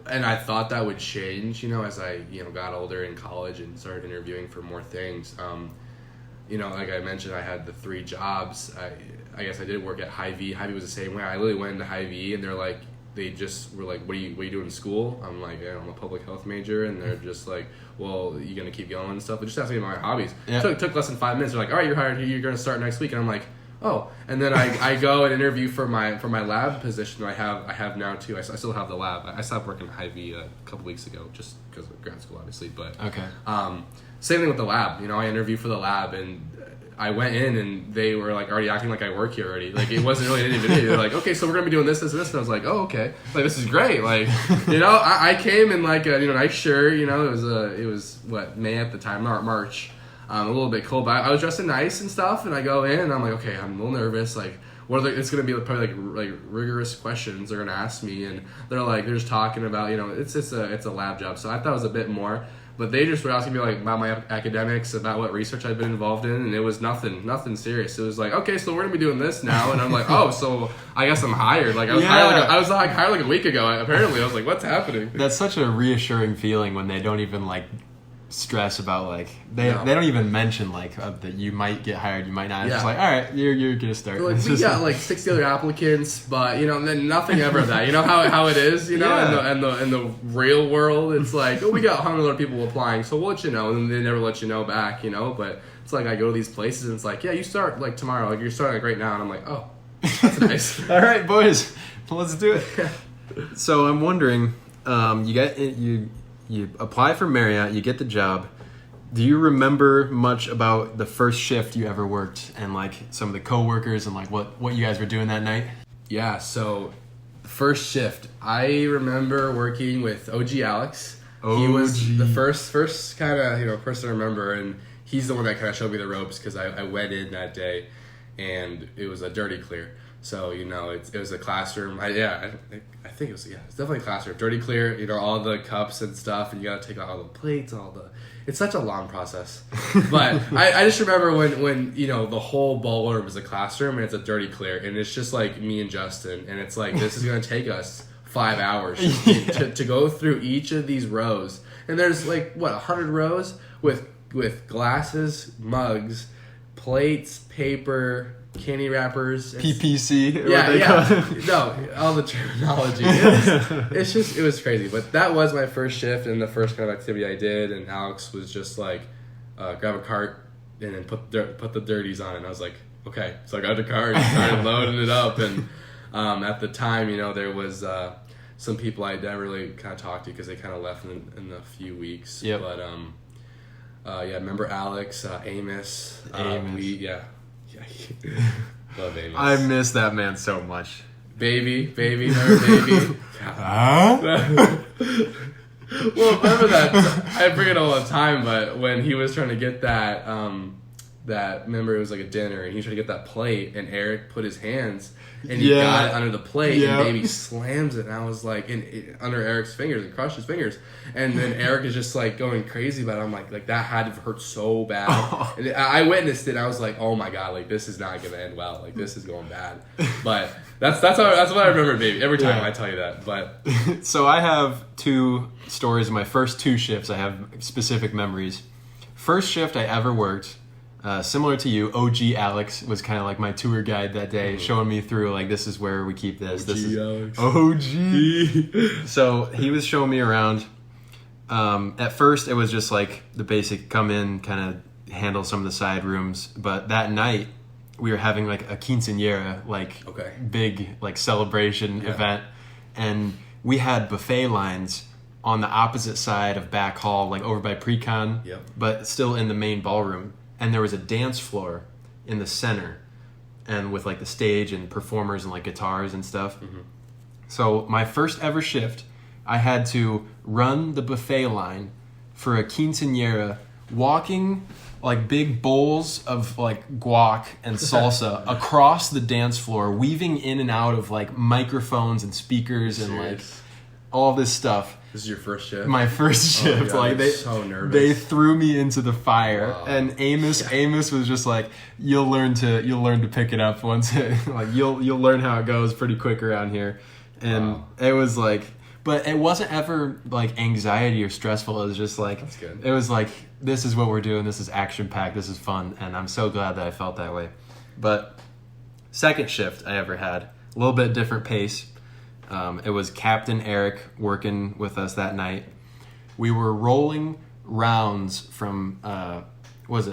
And I thought that would change, as I got older in college and started interviewing for more things. Like I mentioned, I had the 3 jobs. I guess I did work at Hy-Vee. Hy-Vee was the same way. I literally went into Hy-Vee, and they just were like, what are you doing in school? I'm like, I'm a public health major, and they're just like, well, you gonna keep going and stuff? But just ask me about my hobbies. Yeah. Took less than 5 minutes. They're like, all right, you're hired. You're gonna start next week, and I'm like, oh. And then I go and interview for my lab position. I have now too. I still have the lab. I stopped working at Hy-Vee a couple weeks ago, just because of grad school, obviously. But okay. same thing with the lab. You know, I interviewed for the lab, and I went in, and they were like already acting like I work here already. Like it wasn't really any video. They're like, okay, so we're gonna be doing this, this, and this. And I was like, oh, okay. Like this is great. Like, you know, I came in like a nice shirt. You know, it was what, May at the time, March. A little bit cold, but I was dressed in nice and stuff. And I go in, and I'm like, okay, I'm a little nervous. Like, what are they, it's gonna be probably like rigorous questions they're gonna ask me, and they're just talking about, you know, it's a lab job. So I thought it was a bit more. But they just were asking me like about my academics, about what research I'd been involved in, and it was nothing serious. It was like, okay, so we're gonna be doing this now, and I'm like, oh, so I guess I'm hired. Like I was hired like a week ago. Apparently, I was like, what's happening? That's such a reassuring feeling when they don't even like stress about like they don't even mention like that you might get hired, you might not. It's just like, all right, you're gonna start. Like we got like 60 other applicants, but you know, then nothing ever of that. You know how it is, you know, in the real world, it's like, oh, we got 100 other people applying, so we'll let you know, and they never let you know back, you know. But it's like I go to these places, and it's like, yeah, you start like tomorrow, like you're starting like right now, and I'm like, oh, that's nice. All right, boys, let's do it. So I'm wondering, you apply for Marriott, you get the job. Do you remember much about the first shift you ever worked and like some of the coworkers and like what you guys were doing that night? Yeah, so first shift, I remember working with OG Alex. He was the first kind of, you know, person I remember, and he's the one that kind of showed me the ropes because I went in that day and it was a dirty clear. So, you know, it was a classroom. I think it's definitely a classroom. Dirty clear, you know, all the cups and stuff, and you got to take out all the plates, it's such a long process. But I just remember when, you know, the whole ballroom is a classroom and it's a dirty clear, and it's just like me and Justin, and it's like, this is going to take us 5 hours to go through each of these rows. And there's like, 100 rows with glasses, mugs, plates, paper, candy wrappers, PPC. No, all the terminology. It was crazy. But that was my first shift and the first kind of activity I did. And Alex was just like, grab a cart and then put the dirties on it. And I was like, okay. So I got the cart and started loading it up. And at the time, you know, there was some people I never really kind of talked to because they kind of left in a few weeks. Yep. But remember Alex, Amos. Love Amos. I miss that man so much. Baby, remember Baby? Well, remember that? I bring it all the time, but when he was trying to get that, remember it was like a dinner, and he was trying to get that plate, and Eric put his hands, and he got it under the plate, and Baby slams it, and I was like, under Eric's fingers, and crushed his fingers, and then Eric is just like going crazy about it. I'm like that had to hurt so bad. And I witnessed it, and I was like, oh my god, like this is not gonna end well, like this is going bad. But that's what I remember, Baby. Every time I tell you that. But so I have 2 stories in my first 2 shifts. I have specific memories. First shift I ever worked. Similar to you, OG Alex was kind of like my tour guide that day, showing me through, like, this is where we keep this. OG this is Alex. OG. So he was showing me around. At first, it was just like the basic come in, kind of handle some of the side rooms. But that night, we were having like a quinceañera, like big like celebration event, and we had buffet lines on the opposite side of back hall, like over by pre-con, but still in the main ballroom. And there was a dance floor in the center, and with like the stage and performers and like guitars and stuff. Mm-hmm. So my first ever shift, I had to run the buffet line for a quinceañera, walking like big bowls of like guac and salsa across the dance floor, weaving in and out of like microphones and speakers and like all this stuff. This is your first shift? My first shift. God, like so nervous. They threw me into the fire, and Amos was just like, "You'll learn to pick it up once. Like you'll learn how it goes pretty quick around here." And it was like, but it wasn't ever like anxiety or stressful. It was just like, that's good. It was like, this is what we're doing. This is action packed. This is fun, and I'm so glad that I felt that way. But second shift I ever had, a little bit different pace. It was Captain Eric working with us that night. We were rolling rounds from,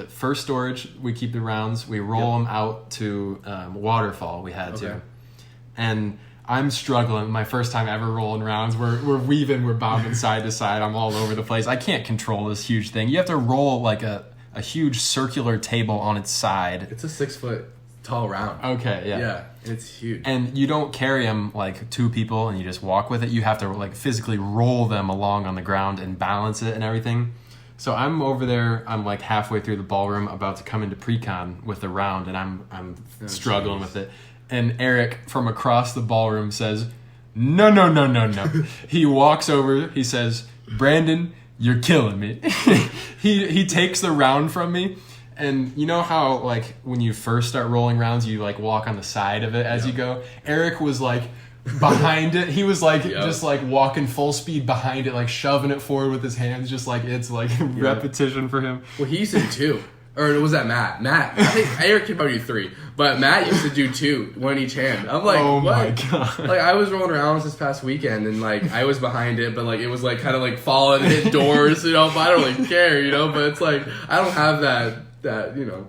first storage? We keep the rounds. We roll them out to Waterfall. We had to. And I'm struggling. My first time ever rolling rounds. We're weaving. We're bobbing side to side. I'm all over the place. I can't control this huge thing. You have to roll like a huge circular table on its side. It's a 6 foot tall round. Okay, yeah. Yeah, it's huge. And you don't carry them like two people and you just walk with it. You have to like physically roll them along on the ground and balance it and everything. So I'm over there. I'm like halfway through the ballroom, about to come into pre-con with the round, and I'm struggling with it. And Eric from across the ballroom says, "No, no, no, no, no." He walks over. He says, "Brandon, you're killing me." He takes the round from me. And you know how, like, when you first start rolling rounds, you, like, walk on the side of it as you go? Eric was, like, behind it. He was, like, just, like, walking full speed behind it, like, shoving it forward with his hands, just like it's, like, repetition for him. Well, he used to do 2. Or was that Matt? Matt. I think Eric could probably do 3. But Matt used to do 2, one in each hand. I'm like, oh what? My God. Like, I was rolling around this past weekend, and, like, I was behind it, but, like, it was, like, kind of, like, falling and hit doors, you know, but I don't really care, you know, but it's, like, I don't have that, you know,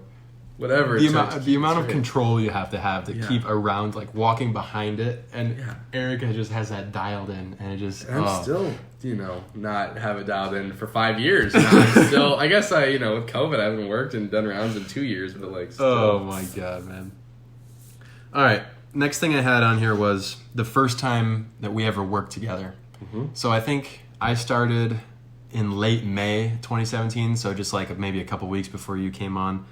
whatever. The amount of control you have to keep around, like, walking behind it, and Erica just has that dialed in, and it just... And I'm still, you know, not have it dialed in for 5 years. And I'm still, I guess with COVID, I haven't worked and done rounds in 2 years, but, like, still. Oh, my God, man. All right, next thing I had on here was the first time that we ever worked together. Mm-hmm. So I think I started in late May 2017, so just like maybe a couple weeks before you came on.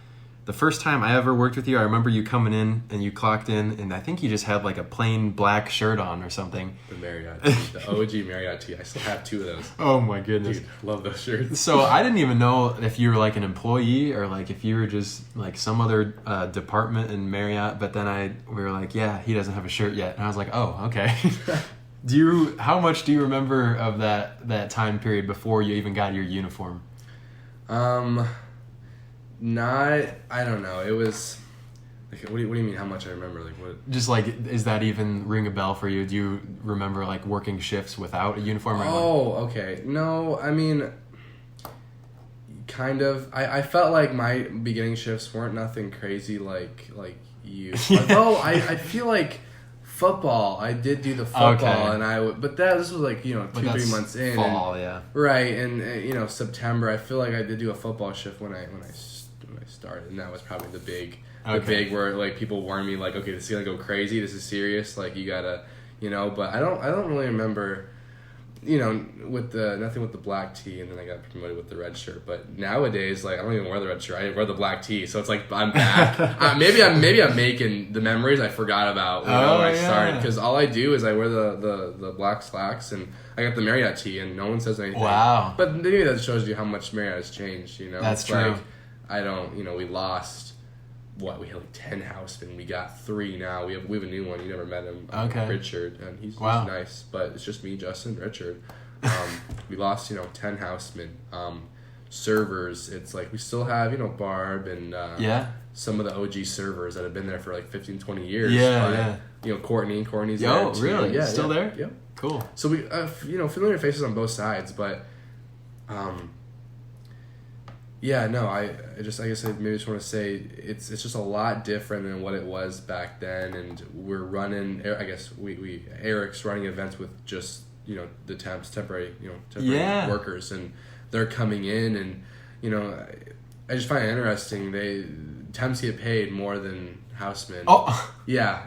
The first time I ever worked with you, I remember you coming in and you clocked in, and I think you just had like a plain black shirt on or something. The Marriott tee, the OG Marriott tee. I still have 2 of those. Oh my goodness. Dude, love those shirts. So I didn't even know if you were like an employee or like if you were just like some other department in Marriott, but then we were like, yeah, he doesn't have a shirt yet. And I was like, oh, okay. How much do you remember of that time period before you even got your uniform? I don't know. It was like, what do you mean? How much I remember? Like what? Just like, is that even ring a bell for you? Do you remember like working shifts without a uniform? Okay. No, I mean, kind of. I felt like my beginning shifts weren't nothing crazy like you. Although I feel like football, I did do the football, and this was like 2-3 months in. Fall, yeah. Right, and September. I feel like I did do a football shift when I started, and that was probably the big where like people warned me like, okay, this is gonna go crazy, this is serious, like you gotta, but I don't really remember, with nothing with the black tee, and then I got promoted with the red shirt. But nowadays, like I don't even wear the red shirt, I wear the black tee, so it's like I'm back. maybe I'm making the memories I forgot about when I started, because all I do is I wear the black slacks, and I got the Marriott tee, and no one says anything. Wow. But maybe that shows you how much Marriott has changed. That's it's true. Like, I don't, we lost, we had like 10 housemen. We got 3 now. We have a new one. You never met him. Richard, and he's nice, but it's just me, Justin, Richard. We lost, 10 housemen. Servers, it's like we still have, Barb and some of the OG servers that have been there for like 15, 20 years. Courtney's there too. Really? Yeah, still there? Yeah. Cool. So we, familiar faces on both sides, but, I guess I maybe just want to say it's just a lot different than what it was back then, and we're running. I guess Eric's running events with just the temporary workers, and they're coming in, and I just find it interesting. Temps get paid more than housemen. Oh, yeah.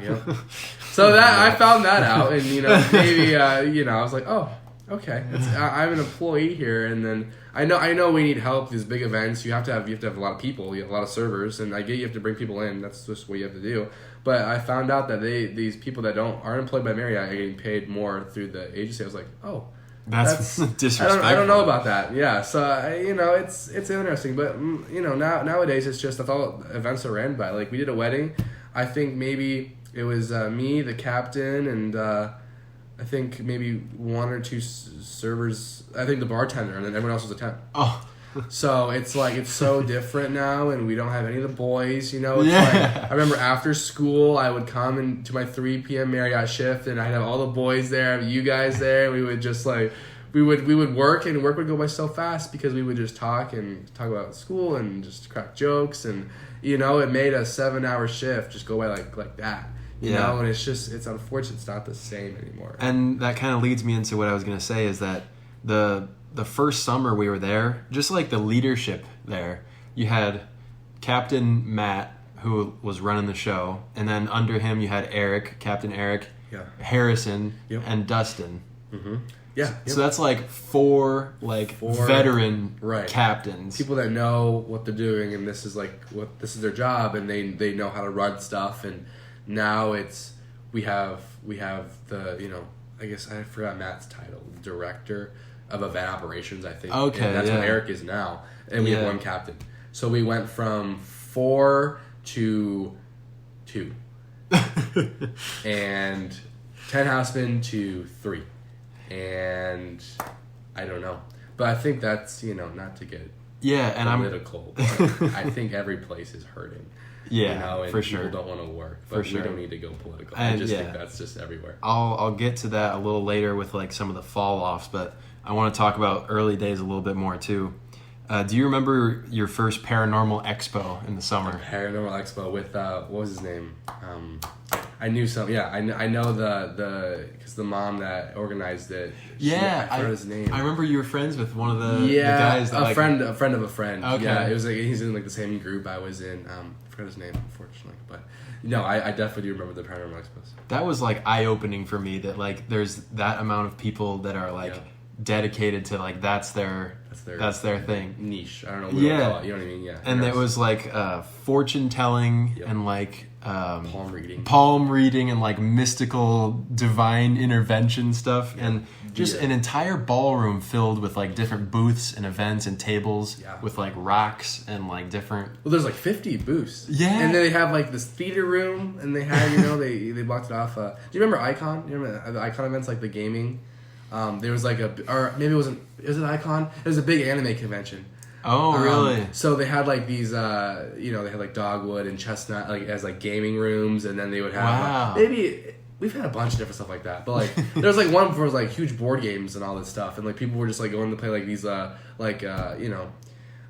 So that I found that out, and maybe I was like, oh, okay, I'm an employee here, and then. I know we need help. These big events, you have to have a lot of people. You have a lot of servers, and I get you have to bring people in. That's just what you have to do. But I found out that these people that aren't employed by Marriott are getting paid more through the agency. I was like, oh, that's disrespectful. I don't know about that. Yeah, so it's interesting. But nowadays it's just that's all events are ran by. Like we did a wedding. I think maybe it was me, the captain, and. I think maybe 1 or 2 servers. I think the bartender, and then everyone else was a temp. Oh, so it's like it's so different now, and we don't have any of the boys. It's like I remember after school, I would come into my 3 p.m. Marriott shift, and I'd have all the boys there, have you guys there, and we would just like we would work, and work would go by so fast because we would just talk about school and just crack jokes, and it made a 7-hour shift just go by like that. You know, and it's unfortunate it's not the same anymore. And that kind of leads me into what I was going to say is that the first summer we were there, just like the leadership there, you had Captain Matt, who was running the show, and then under him you had Captain Eric, Harrison, and Dustin. Mm-hmm. Yeah. So that's like four veteran captains. People that know what they're doing, and this is their job, and they know how to run stuff. And now we have the, you know, I guess I forgot Matt's title, director of event operations, I think. Okay, and that's what Eric is now. And we have one captain. So we went from 4 to 2. And 10 housemen to 3. And I don't know. But I think that's, you know, not to get political, but I think every place is hurting. Yeah, you know, and for sure. People don't want to work, but we don't need to go political. And I just think that's just everywhere. I'll get to that a little later with like some of the fall offs, but I want to talk about early days a little bit more too. Do you remember your first Paranormal Expo in the summer? Paranormal Expo with what was his name? I knew some. Yeah, I know because the mom that organized it. I forgot his name. I remember you were friends with one of the guys. That, a friend of a friend. Okay. Yeah, it was like he's in like the same group I was in. I forgot his name, unfortunately, but no, I definitely do remember the Paranormal Expos. That was like eye opening for me. That like there's that amount of people that are like dedicated to like that's their thing. Niche. I don't know what to call it. You know what I mean? Yeah. And it was like fortune telling and like palm reading and like mystical divine intervention stuff and just an entire ballroom filled with like different booths and events and tables with like rocks and like different. Well, there's like 50 booths. Yeah. And then they have like this theater room and they had, you know, they blocked it off. Do you remember Icon? You remember the Icon events, like the gaming? There was like or maybe it wasn't. Was it Icon? It was a big anime convention. Oh, really? So they had like these, you know, they had like Dogwood and Chestnut like as like gaming rooms, and then they would have maybe we've had a bunch of different stuff like that. But like there was like one where it was like huge board games and all this stuff, and like people were just like going to play like these you know,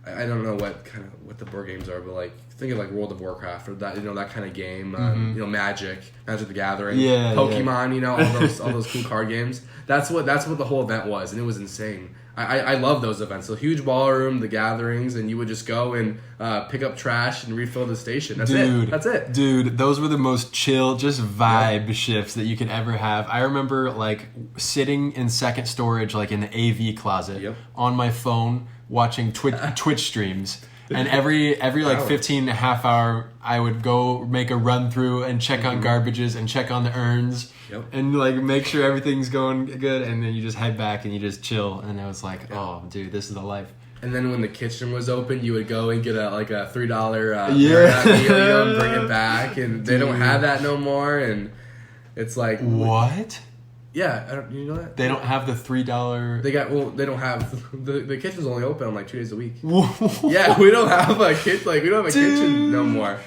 I don't know what the board games are, but like think of like World of Warcraft or that, you know, that kind of game. You know, Magic the Gathering, Pokemon, you know, all those cool card games. That's what the whole event was, and it was insane. I love those events. So huge ballroom, the gatherings, and you would just go and pick up trash and refill the station. That's it. Dude, those were the most chill, just vibe shifts that you could ever have. I remember like sitting in second storage, like in the AV closet, on my phone, watching Twitch streams. And every like 15 and a half hour, I would go make a run through and check on garbages and check on the urns and like make sure everything's going good. And then you just head back and you just chill. And I was like, oh, dude, this is the life. And then when the kitchen was open, you would go and get a $3 meal, you know, and bring it back. And they don't have that no more. And it's like, what? Yeah, you know that? They don't have the $3. They don't have the kitchen's only open on like 2 days a week. Yeah, we don't have a kitchen no more.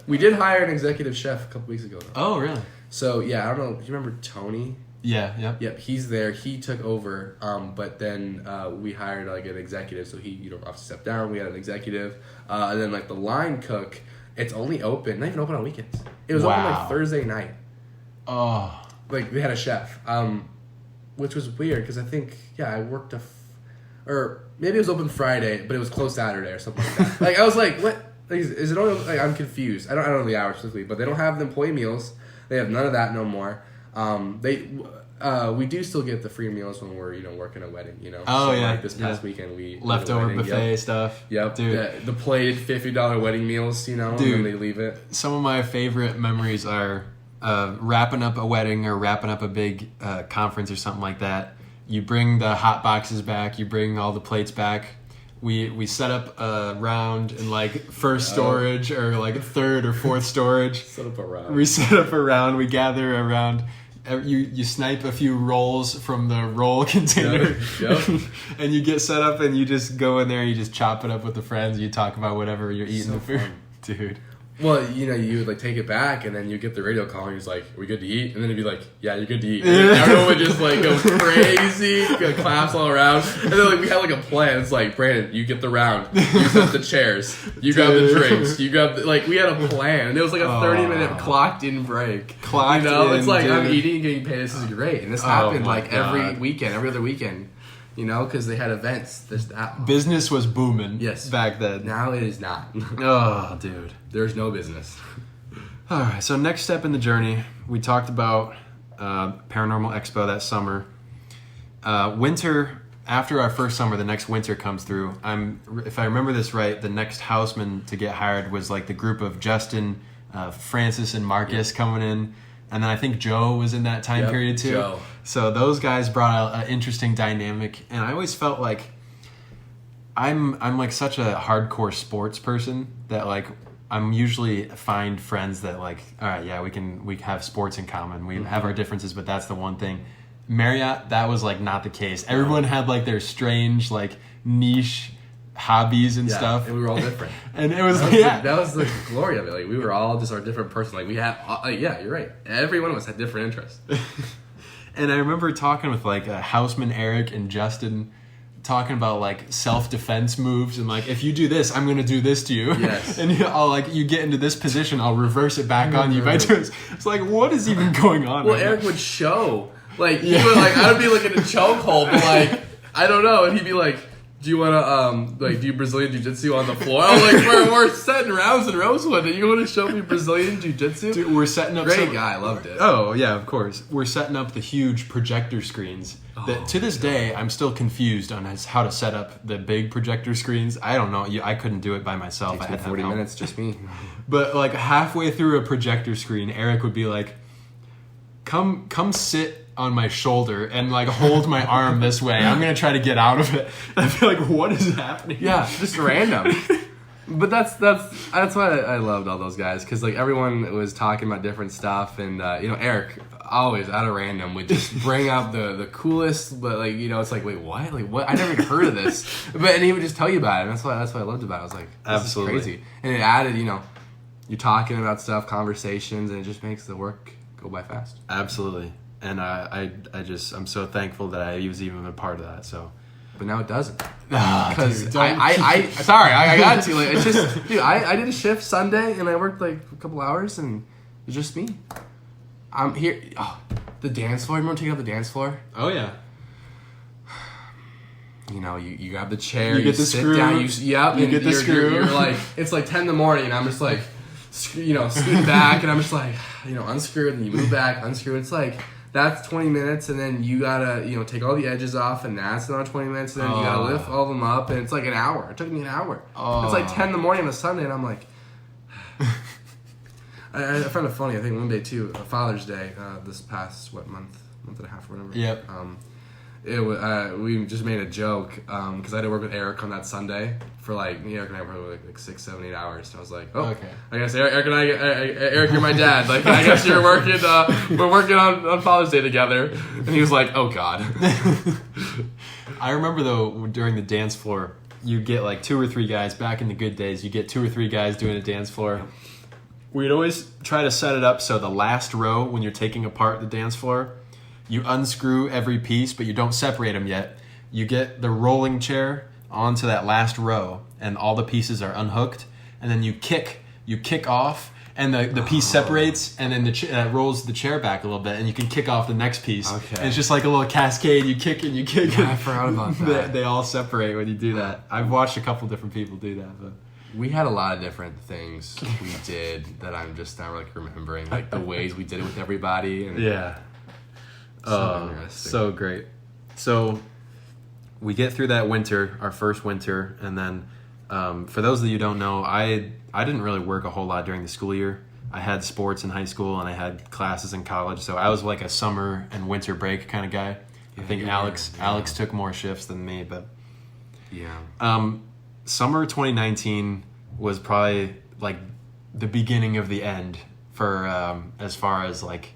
We did hire an executive chef a couple weeks ago though. Oh, really? So yeah, I don't know. Do you remember Tony? Yeah. Yep, he's there. He took over, but then we hired like an executive, so he obviously stepped down. We had an executive, and then like the line cook, it's only open, not even open on weekends. It was open like Thursday night. Oh. Like we had a chef, which was weird because I think I worked or maybe it was open Friday, but it was closed Saturday or something like that. Like I was like, what? Like, is it only? Like, I'm confused. I don't know the hours specifically, but they don't have the employee meals. They have none of that no more. We do still get the free meals when we're working a wedding. Oh, so, like this past weekend we leftover buffet stuff. Yep, dude. The plated $50 wedding meals. Dude, and then they leave it. Some of my favorite memories are wrapping up a wedding or wrapping up a big conference or something like that. You bring the hot boxes back. You bring all the plates back. We set up a round in like first storage or like third or fourth storage. We set up a round. We gather around. You snipe a few rolls from the roll container. Yep. And you get set up and you just go in there and you just chop it up with the friends. You talk about whatever you're eating. So the food. Dude. Well, you know, you would like take it back, and then you get the radio call, and he's like, "Are we good to eat?" And then he'd be like, "Yeah, you're good to eat." And then everyone would just like go crazy, claps all around, and then like we had like a plan. It's like, Brandon, you get the round, you set up the chairs, you grab the drinks, you grab like we had a plan, and it was like a 30-minute clocked in break. Clocked in, it's like, dude. I'm eating and getting paid. This is great, and this happened like every weekend, every other weekend. You know, because they had events. Business was booming. Yes. Back then. Now it is not. Oh, dude. There's no business. All right. So next step in the journey, we talked about Paranormal Expo that summer. Winter, after our first summer, the next winter comes through. If I remember this right, the next houseman to get hired was like the group of Justin, Francis, and Marcus coming in. And then I think Joe was in that time period too. Joe. So those guys brought out an interesting dynamic, and I always felt like I'm like such a hardcore sports person that like I'm usually find friends that like, all right, yeah, we have sports in common. We have our differences, but that's the one thing. Marriott, that was like not the case. Everyone had like their strange like niche hobbies and stuff, and we were all different. And it was that was the glory of it. Like we were all just our different person. Like we had, you're right. Every one of us had different interests. And I remember talking with like houseman Eric and Justin, talking about like self-defense moves and like, if you do this, I'm going to do this to you. Yes. And I'll like, you get into this position, I'll reverse it back on you by doing this. It's like, what is even going on? Well, Eric would show. Like, he would like, I would be like in a chokehold, but like, I don't know. And he'd be like, do you want to do Brazilian Jiu-Jitsu on the floor? I was like, we're setting rounds in Rosewood, and you want to show me Brazilian Jiu-Jitsu? Dude, we're setting up Great guy, loved it. Oh, yeah, of course. We're setting up the huge projector screens that to this day, I'm still confused on how to set up the big projector screens. I don't know. I couldn't do it by myself. Takes I had me 40 minutes, just me. But like halfway through a projector screen, Eric would be like, come sit on my shoulder and like hold my arm this way. I'm gonna try to get out of it. And I feel like, what is happening? Yeah, just random. But that's why I loved all those guys, because like everyone was talking about different stuff, and Eric always at a random would just bring up the coolest, but like it's like, wait, what? Like what? I never even heard of this. And he would just tell you about it, and that's what I loved about it. I was like, this absolutely is crazy, and it added you're talking about stuff, conversations, and it just makes the work go by fast. Absolutely. And I'm so thankful that I was even a part of that. So, but now it doesn't. Because I got to. Like, it's just, dude. I did a shift Sunday and I worked like a couple hours and it's just me. I'm here. Oh, the dance floor. Remember taking out the dance floor? Oh yeah. You grab the chair. You get the sit screw. down. You get the screw. You're like, it's like 10 in the morning and I'm just like, scooting back and I'm just like, unscrew and you move back, unscrew. It's like. That's 20 minutes, and then you gotta, take all the edges off, and that's another 20 minutes, and then you gotta lift all of them up, and it's like an hour. It took me an hour. It's like 10 in the morning on a Sunday, and I'm like... I found it funny, I think one day, too, Father's Day, this past, month and a half or whatever. Yep. We just made a joke, because I had to work with Eric on that Sunday for Eric and I were like 6, 7, 8 hours. So I was like, okay. I guess Eric, you're my dad. Like, I guess you're working, we're working on Father's Day together. And he was like, oh God. I remember though, during the dance floor, you get like 2 or 3 guys, back in the good days, you get 2 or 3 guys doing a dance floor. We'd always try to set it up so the last row, when you're taking apart the dance floor, you unscrew every piece, but you don't separate them yet. You get the rolling chair onto that last row, and all the pieces are unhooked, and then you kick off, and the piece separates, and then the rolls the chair back a little bit, and you can kick off the next piece. Okay. And it's just like a little cascade. You kick and you kick. Yeah, I forgot about that. They all separate when you do that. I've watched a couple different people do that, but. We had a lot of different things we did that I'm just not like remembering, like the ways we did it with everybody. And yeah. So great. So we get through that winter, our first winter, and then for those of you who don't know, I didn't really work a whole lot during the school year. I had sports in high school and I had classes in college, so I was like a summer and winter break kind of guy. I think Alex took more shifts than me, but summer 2019 was probably like the beginning of the end for as far as like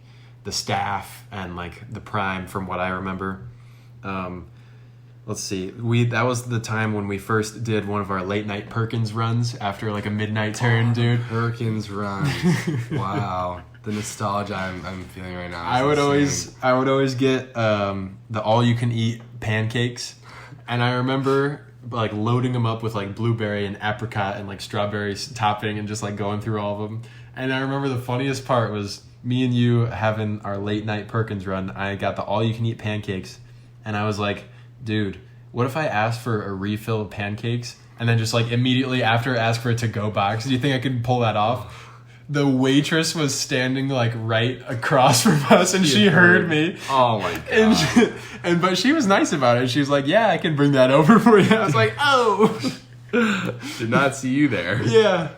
the staff and like the prime from what I remember. let's see. That was the time when we first did one of our late night Perkins runs after like a midnight turn, dude. Perkins runs. Wow. The nostalgia I'm feeling right now. I would always get the all you can eat pancakes, and I remember like loading them up with like blueberry and apricot and like strawberry topping and just like going through all of them. And I remember the funniest part was me and you having our late night Perkins run. I got the all you can eat pancakes, and I was like, dude, what if I asked for a refill of pancakes and then just like immediately after ask for a to-go box? Do you think I could pull that off? The waitress was standing like right across from us, and she heard me. Oh my god! But she was nice about it. She was like, "Yeah, I can bring that over for you." I was like, "Oh." Did not see you there. Yeah.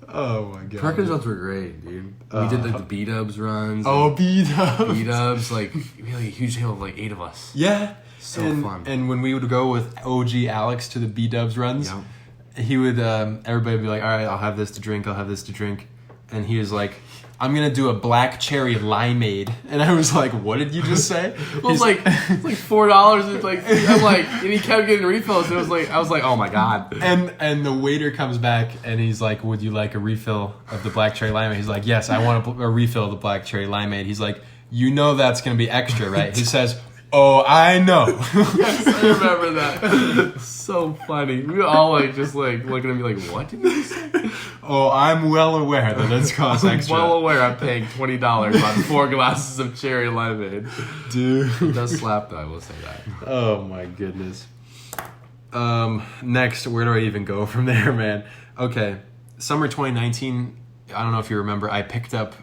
Oh my god. Perkins runs were great, dude. We did like the B-dubs runs. Oh, B-dubs. B-dubs, like really a huge hill of like 8 of us. Yeah. So fun. And when we would go with OG Alex to the B-dubs runs, he would everybody would be like, "All right, I'll have this to drink. I'll have this to drink." And he was like, "I'm gonna do a black cherry limeade," and I was like, "What did you just say?" It was like $4. It's like I'm like, and he kept getting refills. It was like I was like, "Oh my god!" And the waiter comes back and he's like, "Would you like a refill of the black cherry limeade?" He's like, "Yes, I want a refill of the black cherry limeade." He's like, "You know that's gonna be extra, right?" He says, "Oh, I know." Yes, I remember that. So funny. We were all like just like looking at me like, "What did you say?" Oh, I'm well aware that it's cost extra. Well aware I'm paying $20 on 4 glasses of cherry lemonade. Dude. It does slap though, I will say that. Oh my goodness. Next, where do I even go from there, man? Okay, summer 2019, I don't know if you remember, I picked up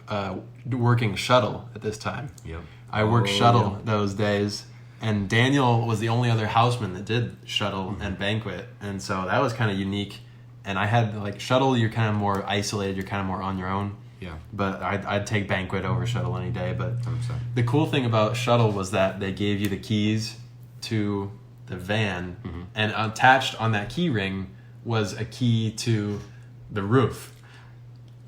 working shuttle at this time. Yep. I worked shuttle those days, and Daniel was the only other houseman that did shuttle and banquet, and so that was kind of unique. And I had like shuttle, you're kind of more isolated, you're kind of more on your own. Yeah. But I'd take banquet over shuttle any day. But 100%. The cool thing about shuttle was that they gave you the keys to the van, and attached on that key ring was a key to the roof.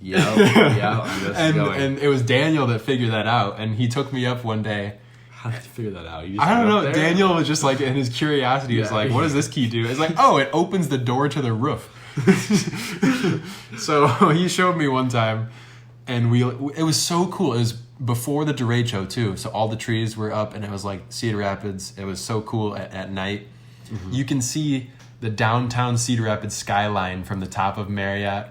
And it was Daniel that figured that out, and he took me up one day. How did you figure that out? I don't know. Daniel was just like, in his curiosity, was like, "What does this key do?" It's like, "Oh, it opens the door to the roof." So he showed me one time, and it was so cool. It was before the derecho too, so all the trees were up, and it was like Cedar Rapids. It was so cool at night. You can see the downtown Cedar Rapids skyline from the top of Marriott,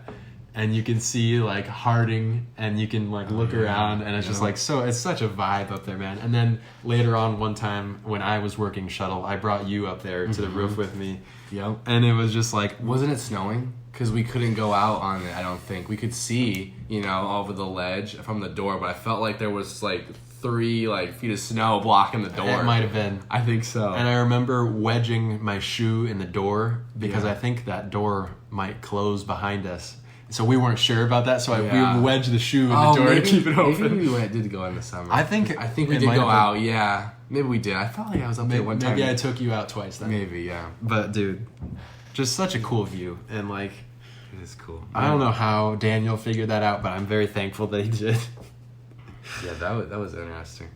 and you can see like Harding, and you can like look around, and it's just like it's such a vibe up there, man. And then later on one time when I was working shuttle, I brought you up there to the roof with me. Yep. And it was just like, wasn't it snowing? Because we couldn't go out on it, I don't think. We could see, over the ledge from the door, but I felt like there was like 3 feet of snow blocking the door. It might have been. I think so. And I remember wedging my shoe in the door because I think that door might close behind us. So we weren't sure about that, so we wedged the shoe in the door to keep it open. Maybe we did go in the summer. I think we did go out, yeah. Maybe we did. I felt like I was up there one time. Maybe I took you out twice then. Maybe, yeah. But dude, just such a cool view, and like, it is cool. I don't know how Daniel figured that out, but I'm very thankful that he did. Yeah, that was interesting.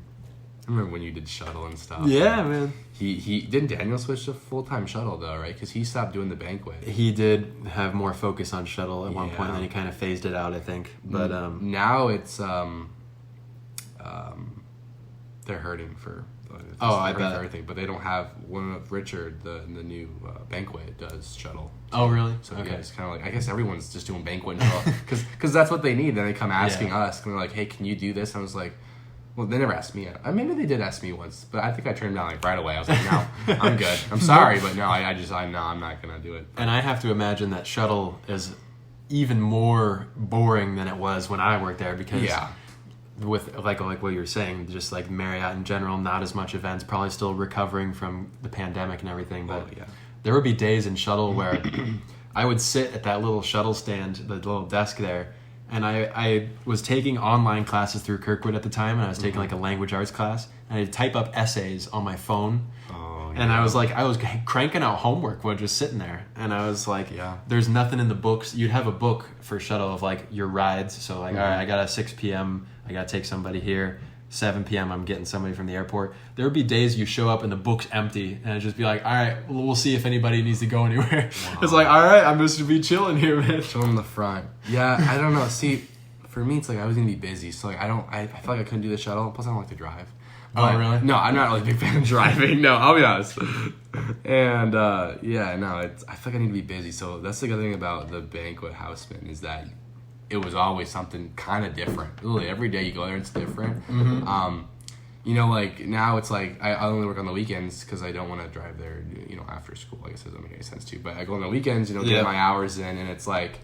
I remember when you did shuttle and stuff. Yeah, man. He didn't Daniel switch to full-time shuttle though, right? Because he stopped doing the banquet. He did have more focus on shuttle at one point, and then he kind of phased it out, I think. But now it's they're hurting for. I bet. Everything, but they don't have one of Richard, the new banquet does shuttle. Oh, really? So yeah, it's kind of like I guess everyone's just doing banquet now because that's what they need. Then they come asking us, and they're like, "Hey, can you do this?" And I was like, "Well, they never asked me. Maybe they did ask me once, but I think I turned down right away. I was like, no, I'm good. I'm sorry, but no, I'm not gonna do it." And I have to imagine that shuttle is even more boring than it was when I worked there because with like what you were saying, just like Marriott in general, not as much events, probably still recovering from the pandemic and everything. But there would be days in shuttle where I would sit at that little shuttle stand, the little desk there, and I was taking online classes through Kirkwood at the time, and I was taking like a language arts class, and I'd type up essays on my phone. And I was cranking out homework while just sitting there. And I was like, there's nothing in the books. You'd have a book for shuttle of like your rides. So like, all right, I got a 6 p.m. I got to take somebody here. 7 p.m. I'm getting somebody from the airport. There would be days you show up and the book's empty, and it'd just be like, all right, we'll see if anybody needs to go anywhere. Wow. It's like, all right, I'm just to be chilling here, man. Chilling in the front. Yeah, I don't know. See, for me, it's like I was gonna be busy, so like I feel like I couldn't do the shuttle. Plus, I don't like to drive. But, oh, really? No, I'm not like a big fan of driving. No, I'll be honest. And yeah, no, I feel like I need to be busy. So that's the good thing about the Banquet houseman is that it was always something kind of different. Literally every day you go there, it's different. Mm-hmm. You know, like now it's like I only work on the weekends because I don't want to drive there. You know, after school, I guess it doesn't make any sense to. But I go on the weekends, you know, get my hours in, and it's like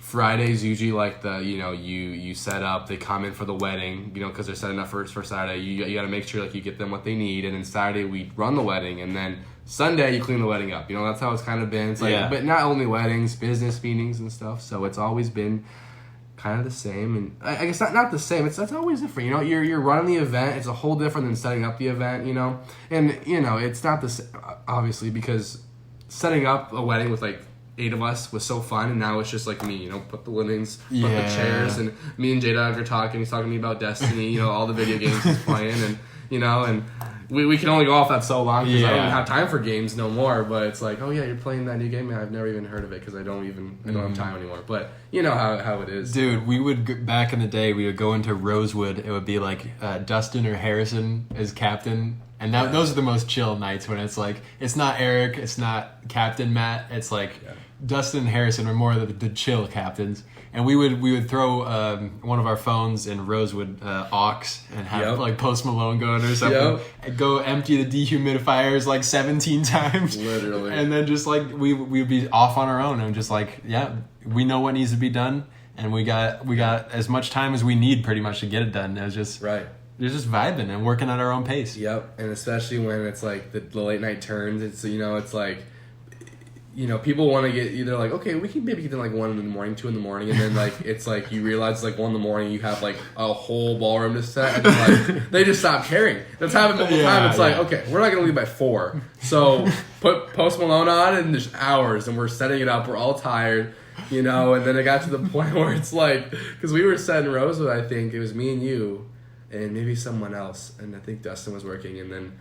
Friday's usually like the, you know, you set up, they come in for the wedding, you know, because they're setting up for Saturday. You got to make sure like you get them what they need, and then Saturday we run the wedding, and then Sunday you clean the wedding up. You know, that's how it's kind of been. It's like, but not only weddings, business meetings and stuff. So it's always been kind of the same, and I guess not the same. It's always different. You know, you're running the event. It's a whole different than setting up the event. You know, and you know it's not the same, obviously, because setting up a wedding with like 8 of us was so fun, and now it's just like me, you know, put the linens, put the chairs, and me and J-Dog are talking. He's talking to me about Destiny, you know, all the video games he's playing, and you know, and we can only go off that so long because I don't even have time for games no more. But it's like, oh yeah, you're playing that new game. I've never even heard of it because I don't have time anymore. But you know how it is, dude. We would back in the day. We would go into Rosewood. It would be like Dustin or Harrison as captain. And those are the most chill nights when it's like, it's not Eric, it's not Captain Matt, it's like Dustin and Harrison are more the chill captains. And we would throw one of our phones in Rosewood aux and have like Post Malone going or something. And go empty the dehumidifiers like 17 times. Literally. And then just like, we would be off on our own and just like, we know what needs to be done. And we got as much time as we need pretty much to get it done. It was just... Right. You're just vibing and working at our own pace. Yep, and especially when it's like the late night turns, it's, you know, it's like, you know, people want to get either like, okay, we can maybe get in like 1 in the morning, 2 in the morning, and then like it's like you realize like 1 in the morning you have like a whole ballroom to set, and like they just stop caring. That's happened multiple times. It's like, okay, we're not gonna leave by 4, so put Post Malone on and there's hours, and we're setting it up. We're all tired. You know, and then it got to the point where it's like, because we were set in Rosewood, I think it was me and you. And maybe someone else, and I think Dustin was working, and then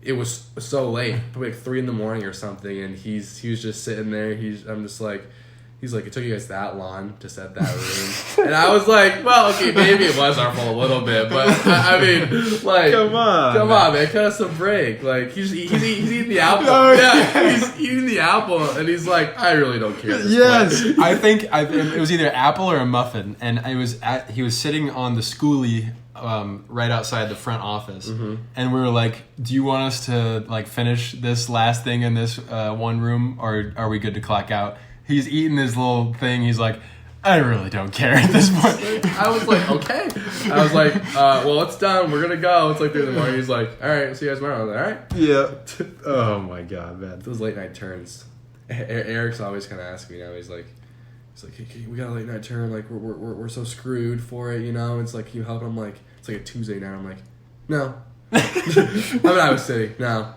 it was so late, probably like 3 in the morning or something, and he was just sitting there. I'm just like, he's like, it took you guys that long to set that room, and I was like, well, okay, maybe it was our fault a little bit, but I mean, like, come on, man, cut us a break. Like he's eating the apple, he's eating the apple, and he's like, I really don't care. I think it was either apple or a muffin, and he was sitting on the schoolie right outside the front office, and we were like, do you want us to like finish this last thing in this one room, or are we good to clock out? He's eating this little thing. He's like, I really don't care at this point. I was like, okay. I was like, well, it's done. We're going to go. It's like 3 in the morning. He's like, all right, see you guys tomorrow. I was like, all right. Yeah. Oh, my God, man. Those late night turns. Eric's always kind of asking me now. He's like, hey, we got a late night turn. Like, we're so screwed for it, you know? It's like, can you help? I'm like, it's like a Tuesday night. I'm like, no. I'm in Iowa City. No.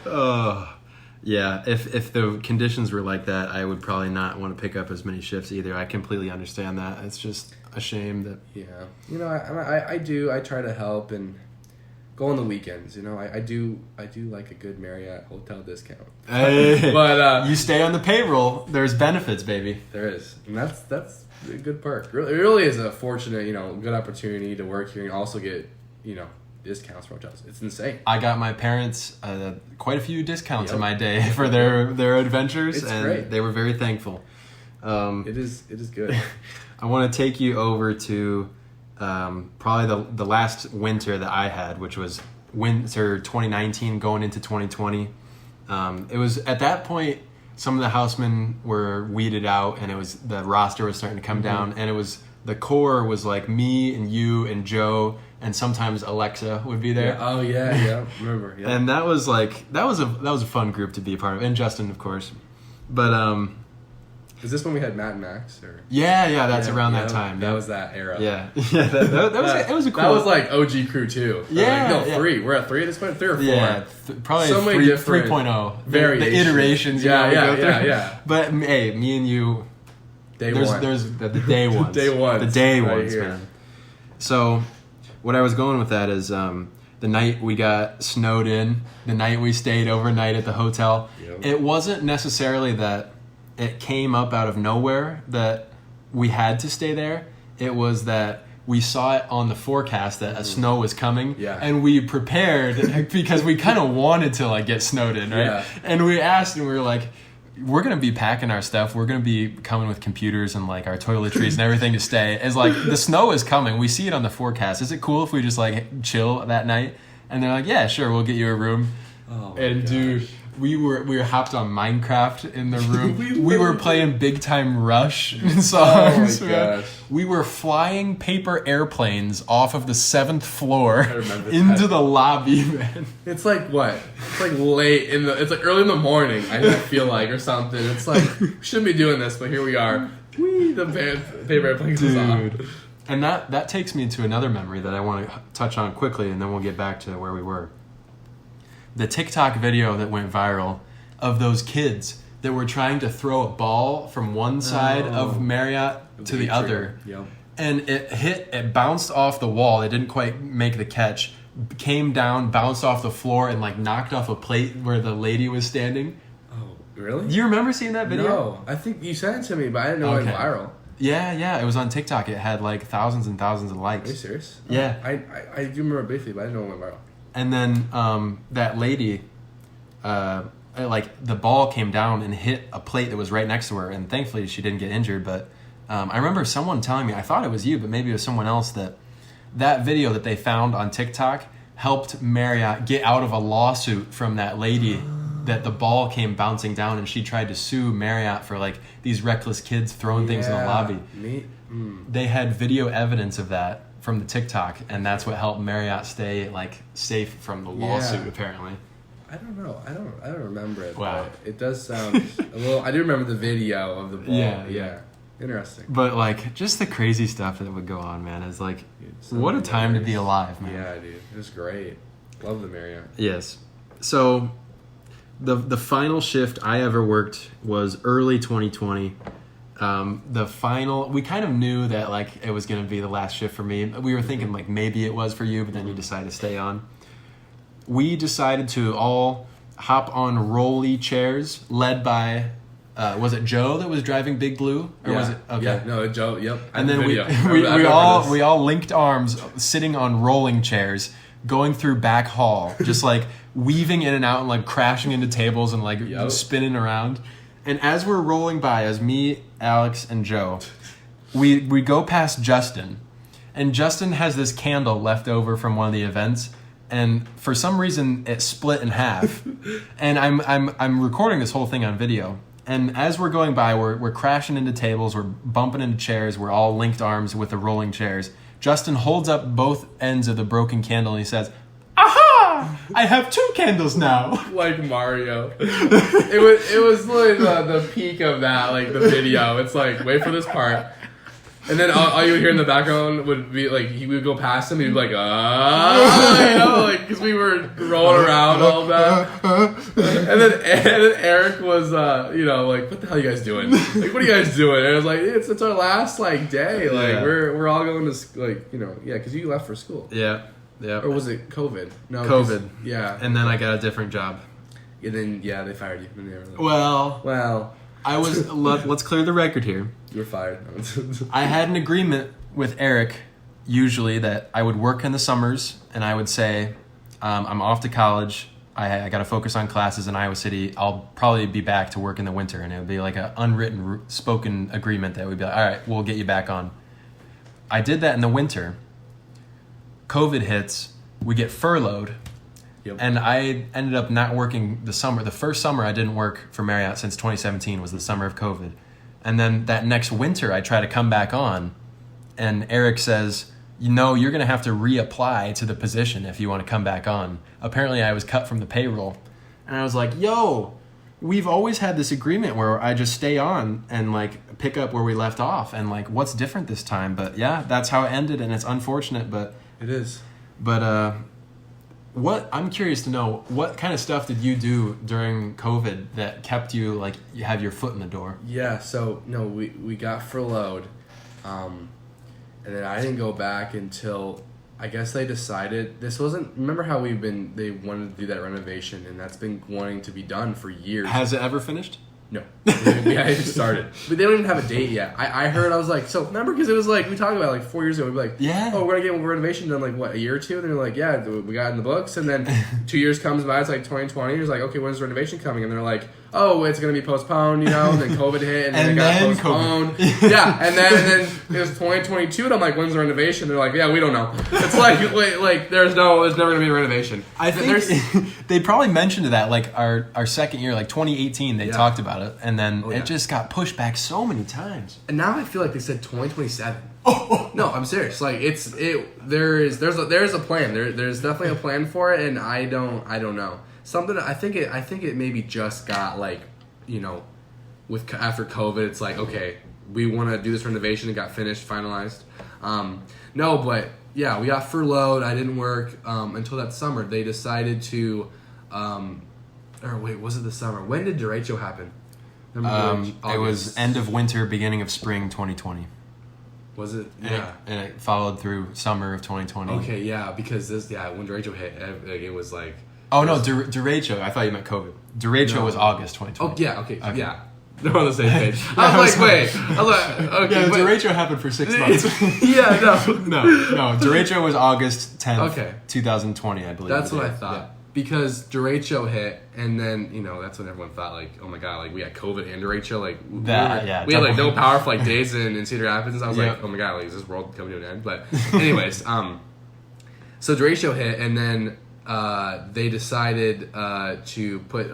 Oh. Yeah, if the conditions were like that, I would probably not want to pick up as many shifts either. I completely understand that. It's just a shame that... Yeah. You know, I try to help and go on the weekends. You know, I do like a good Marriott hotel discount. Hey, but you stay on the payroll. There's benefits, baby. There is. And that's a good perk. It really is a fortunate, you know, good opportunity to work here and also get, you know, discounts for hotels. It's insane. I got my parents quite a few discounts in my day for their adventures, and great. They were very thankful. It is good. I want to take you over to probably the last winter that I had, which was winter 2019 going into 2020. It was at that point some of the housemen were weeded out, and the roster was starting to come down, and it was the core was like me and you and Joe. And sometimes Alexa would be there. Yeah. Oh yeah, remember. Yeah. And that was a fun group to be a part of, and Justin, of course. But is this when we had Matt and Max? Or? Yeah, that's around that time. That was that era. Yeah, that was a cool. That was like OG crew too. Yeah, like, 3. We're at 3 at this point. 3 or 4. Yeah, probably so many different 3.0. Variations. The iterations. Yeah. But hey, me and you. Day one. There's the day ones. Day ones. The day ones, here. man. So. what I was going with that is the night we got snowed in, the night we stayed overnight at the hotel, it wasn't necessarily that it came up out of nowhere that we had to stay there. It was that we saw it on the forecast that a snow was coming, and we prepared because we kind of wanted to like get snowed in, right? Yeah. And we asked, and we were like, we're gonna be packing our stuff. We're gonna be coming with computers and like our toiletries and everything to stay. It's like the snow is coming. We see it on the forecast. Is it cool if we just like chill that night? And they're like, yeah, sure, we'll get you a room. Oh my gosh. Dude, we were hopped on Minecraft in the room. we were playing Big Time Rush songs. Oh my gosh. We were flying paper airplanes off of the 7th floor into the lobby, man. It's like what? It's like late it's like early in the morning, I feel like, or something. It's like, we shouldn't be doing this, but here we are. The paper airplanes is off. And that takes me to another memory that I want to touch on quickly, and then we'll get back to where we were. The TikTok video that went viral of those kids that were trying to throw a ball from one side of Marriott to the other. Yep. And it bounced off the wall. It didn't quite make the catch. Came down, bounced off the floor, and like knocked off a plate where the lady was standing. Oh, really? Do you remember seeing that video? No, I think you sent it to me, but I didn't know it went viral. Yeah, it was on TikTok. It had like thousands and thousands of likes. Are you serious? Yeah. I do remember briefly, but I didn't know it went viral. And then that lady, like the ball came down and hit a plate that was right next to her, and thankfully she didn't get injured. But I remember someone telling me, I thought it was you, but maybe it was someone else, that video that they found on TikTok helped Marriott get out of a lawsuit from that lady that the ball came bouncing down, and she tried to sue Marriott for like these reckless kids throwing things in the lobby. They had video evidence of that from the TikTok, and that's what helped Marriott stay like safe from the lawsuit. Apparently, I don't know. I don't remember it. Wow, but it does sound a little. I do remember the video of the ball. Yeah. Interesting. But like just the crazy stuff that would go on, man, is like, what a time to be alive, man. Yeah, dude, it was great. Love the Marriott. Yes. So the final shift I ever worked was early 2020. We kind of knew that like it was going to be the last shift for me. We were thinking like maybe it was for you, but then you decided to stay on. We decided to all hop on rolly chairs led by, was it Joe that was driving Big Blue? Or was it? Okay. Yeah, no, Joe, yep. And then we all linked arms sitting on rolling chairs going through back hall, just like weaving in and out and like crashing into tables and like spinning around. And as we're rolling by, as me, Alex, and Joe, we go past Justin, and Justin has this candle left over from one of the events, and for some reason it split in half. And I'm recording this whole thing on video. And as we're going by, we're crashing into tables, we're bumping into chairs, we're all linked arms with the rolling chairs. Justin holds up both ends of the broken candle and he says, "Aha! I have 2 candles now." Like Mario. It was literally the peak of that, like the video. It's like, wait for this part. And then all you would hear in the background would be like, he would go past him and he'd be like, like, because we were rolling around all that. And then Eric was, like, what the hell are you guys doing? Like, what are you guys doing? And I was like, it's our last, like, day. Like, we're all going to, like, because you left for school. Yeah. Yeah. Or was it COVID? No, COVID. Yeah. And then I got a different job. And then, they fired you. And they were like, well. I was. Let's clear the record here. You were fired. I had an agreement with Eric, usually, that I would work in the summers, and I would say, I'm off to college. I got to focus on classes in Iowa City. I'll probably be back to work in the winter, and it would be like an unwritten, spoken agreement that would be like, all right, we'll get you back on. I did that in the winter. COVID hits. We get furloughed. Yep. And I ended up not working the summer. The first summer I didn't work for Marriott since 2017 was the summer of COVID. And then that next winter I try to come back on, and Eric says, you're going to have to reapply to the position if you want to come back on. Apparently I was cut from the payroll. And I was like, we've always had this agreement where I just stay on and like pick up where we left off. And like, what's different this time? But yeah, that's how it ended, and it's unfortunate, but it is. But, I'm curious to know, what kind of stuff did you do during COVID that kept you, like, you have your foot in the door? Yeah, so, no, we got furloughed, and then I didn't go back until I guess they decided this wasn't. Remember how they wanted to do that renovation, and that's been wanting to be done for years. Has it ever finished? No, we hadn't started, but they don't even have a date yet. I heard, I was like, so remember, because it was like we talked about like 4 years ago. We'd be like, yeah, oh, we're gonna get a renovation done like what, a year or two, and they're like, yeah, we got it in the books, and then 2 years comes by, it's like 2020. It's like, okay, when's the renovation coming? And they're like, oh, it's gonna be postponed, you know. And then COVID hit, and then it got postponed. Yeah, and then it was 2022, and I'm like, when's the renovation? They're like, yeah, we don't know. It's like there's never gonna be a renovation. I think they probably mentioned that like our second year, like 2018, they talked about it, and then it just got pushed back so many times. And now I feel like they said 2027. No, I'm serious. Like there's a plan. There's definitely a plan for it, and I don't know. Something I think it maybe just got like, you know, with after COVID, it's like, okay, we want to do this renovation. It got finished, finalized. No, but yeah, we got furloughed. I didn't work until that summer. They decided to, or wait, was it the summer? When did Derecho happen? It was end of winter, beginning of spring 2020. Was it? Yeah. And it followed through summer of 2020. Okay, yeah, because when Derecho hit, it was like... Oh, no, Derecho. I thought you meant COVID. Derecho was August 2020. Oh, yeah, okay. Yeah. They're on the same page. I was like, wait. I was like, okay. Yeah, Derecho happened for 6 months. Yeah, No, Derecho was August 10th, 2020, I believe. That's what I thought. Yeah. Because Derecho hit, and then, you know, that's when everyone thought, like, oh my god, like, we had COVID and Derecho, like, we had, like, no power for, like, days in Cedar Rapids, and I was like, oh my god, like, is this world coming to an end? But, anyways, so Derecho hit, and then they decided to put,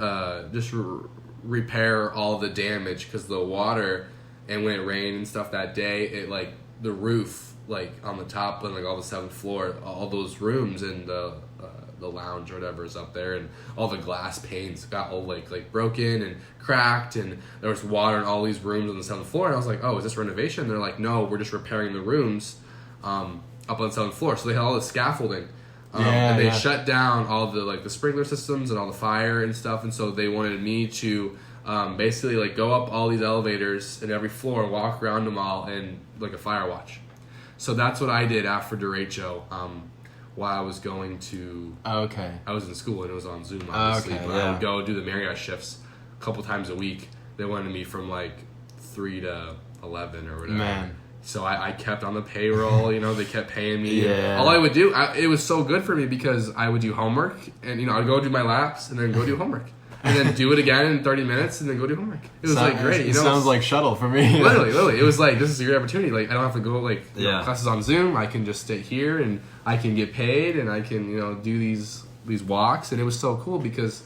repair all the damage, because the water, and when it rained and stuff that day, it, like, the roof, like, on the top, and, like, all the 7th floor, all those rooms, and the lounge or whatever is up there, and all the glass panes got all like broken and cracked, and there was water in all these rooms on the 7th floor, and I was like, oh, is this renovation? And they're like, no, we're just repairing the rooms up on the 7th floor. So they had all the scaffolding, and they shut down all the like the sprinkler systems and all the fire and stuff, and so they wanted me to basically like go up all these elevators in every floor, walk around them all, and like a fire watch. So that's what I did after Derecho. While I was going to... Okay. I was in school and it was on Zoom, obviously. Okay, but I would go do the Marriott shifts a couple times a week. They wanted me from like 3 to 11 or whatever. Man. So I kept on the payroll, you know, they kept paying me. Yeah. All I would do, it was so good for me because I would do homework and, you know, I'd go do my laps and then go do homework. And then do it again in 30 minutes and then go do homework. It was like great, you know. It sounds like shuttle for me. Literally. It was like, this is your opportunity. Like, I don't have to go, like, you know, classes on Zoom. I can just sit here and I can get paid and I can, you know, do these walks. And it was so cool because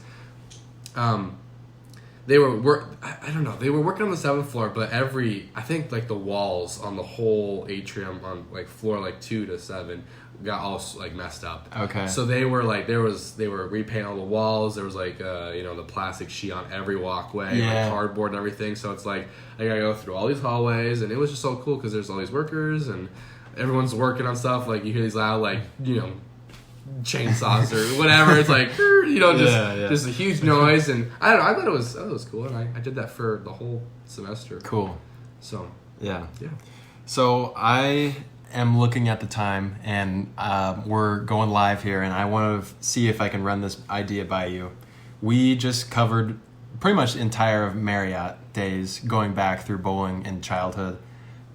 they were, I don't know, they were working on the 7th floor, but I think, like, the walls on the whole atrium on, like, floor, like, 2 to 7 got all like messed up. Okay. So they were like they were repainting all the walls. There was like you know, the plastic sheet on every walkway, like cardboard and everything. So it's like I gotta go through all these hallways, and it was just so cool because there's all these workers and everyone's working on stuff. Like you hear these loud like, you know, chainsaws or whatever. It's like, you know, just a huge noise, and I don't know. I thought it was cool, and I did that for the whole semester. Cool. So yeah. So I am looking at the time, and we're going live here, and I want to see if I can run this idea by you. We just covered pretty much the entire of Marriott days, going back through bowling and childhood.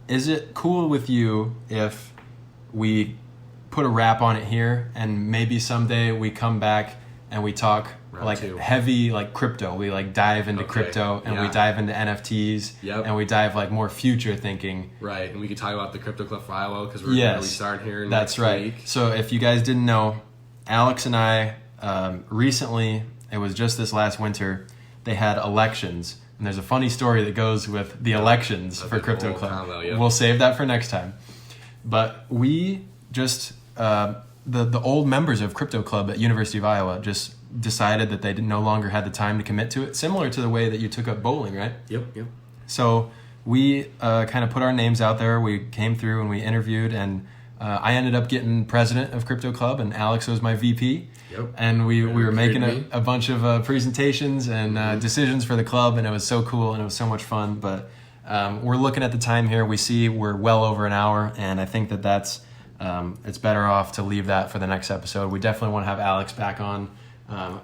Is it cool with you if we put a wrap on it here, and maybe someday we come back and we talk like heavy like crypto? We like dive into crypto, and we dive into NFTs, and we dive like more future thinking. Right, and we could talk about the Crypto Club for Iowa because we're going to restart here next week. So if you guys didn't know, Alex and I recently, it was just this last winter, they had elections. And there's a funny story that goes with the elections for Crypto Club. Combo, We'll save that for next time. But we just... the old members of Crypto Club at University of Iowa just decided that they no longer had the time to commit to it, similar to the way that you took up bowling, right? Yep. So we kind of put our names out there. We came through and we interviewed, and I ended up getting president of Crypto Club, and Alex was my VP. Yep. And we were making a bunch of presentations and decisions for the club, and it was so cool and it was so much fun. But we're looking at the time here. We see we're well over an hour, and I think that's it's better off to leave that for the next episode. We definitely want to have Alex back on.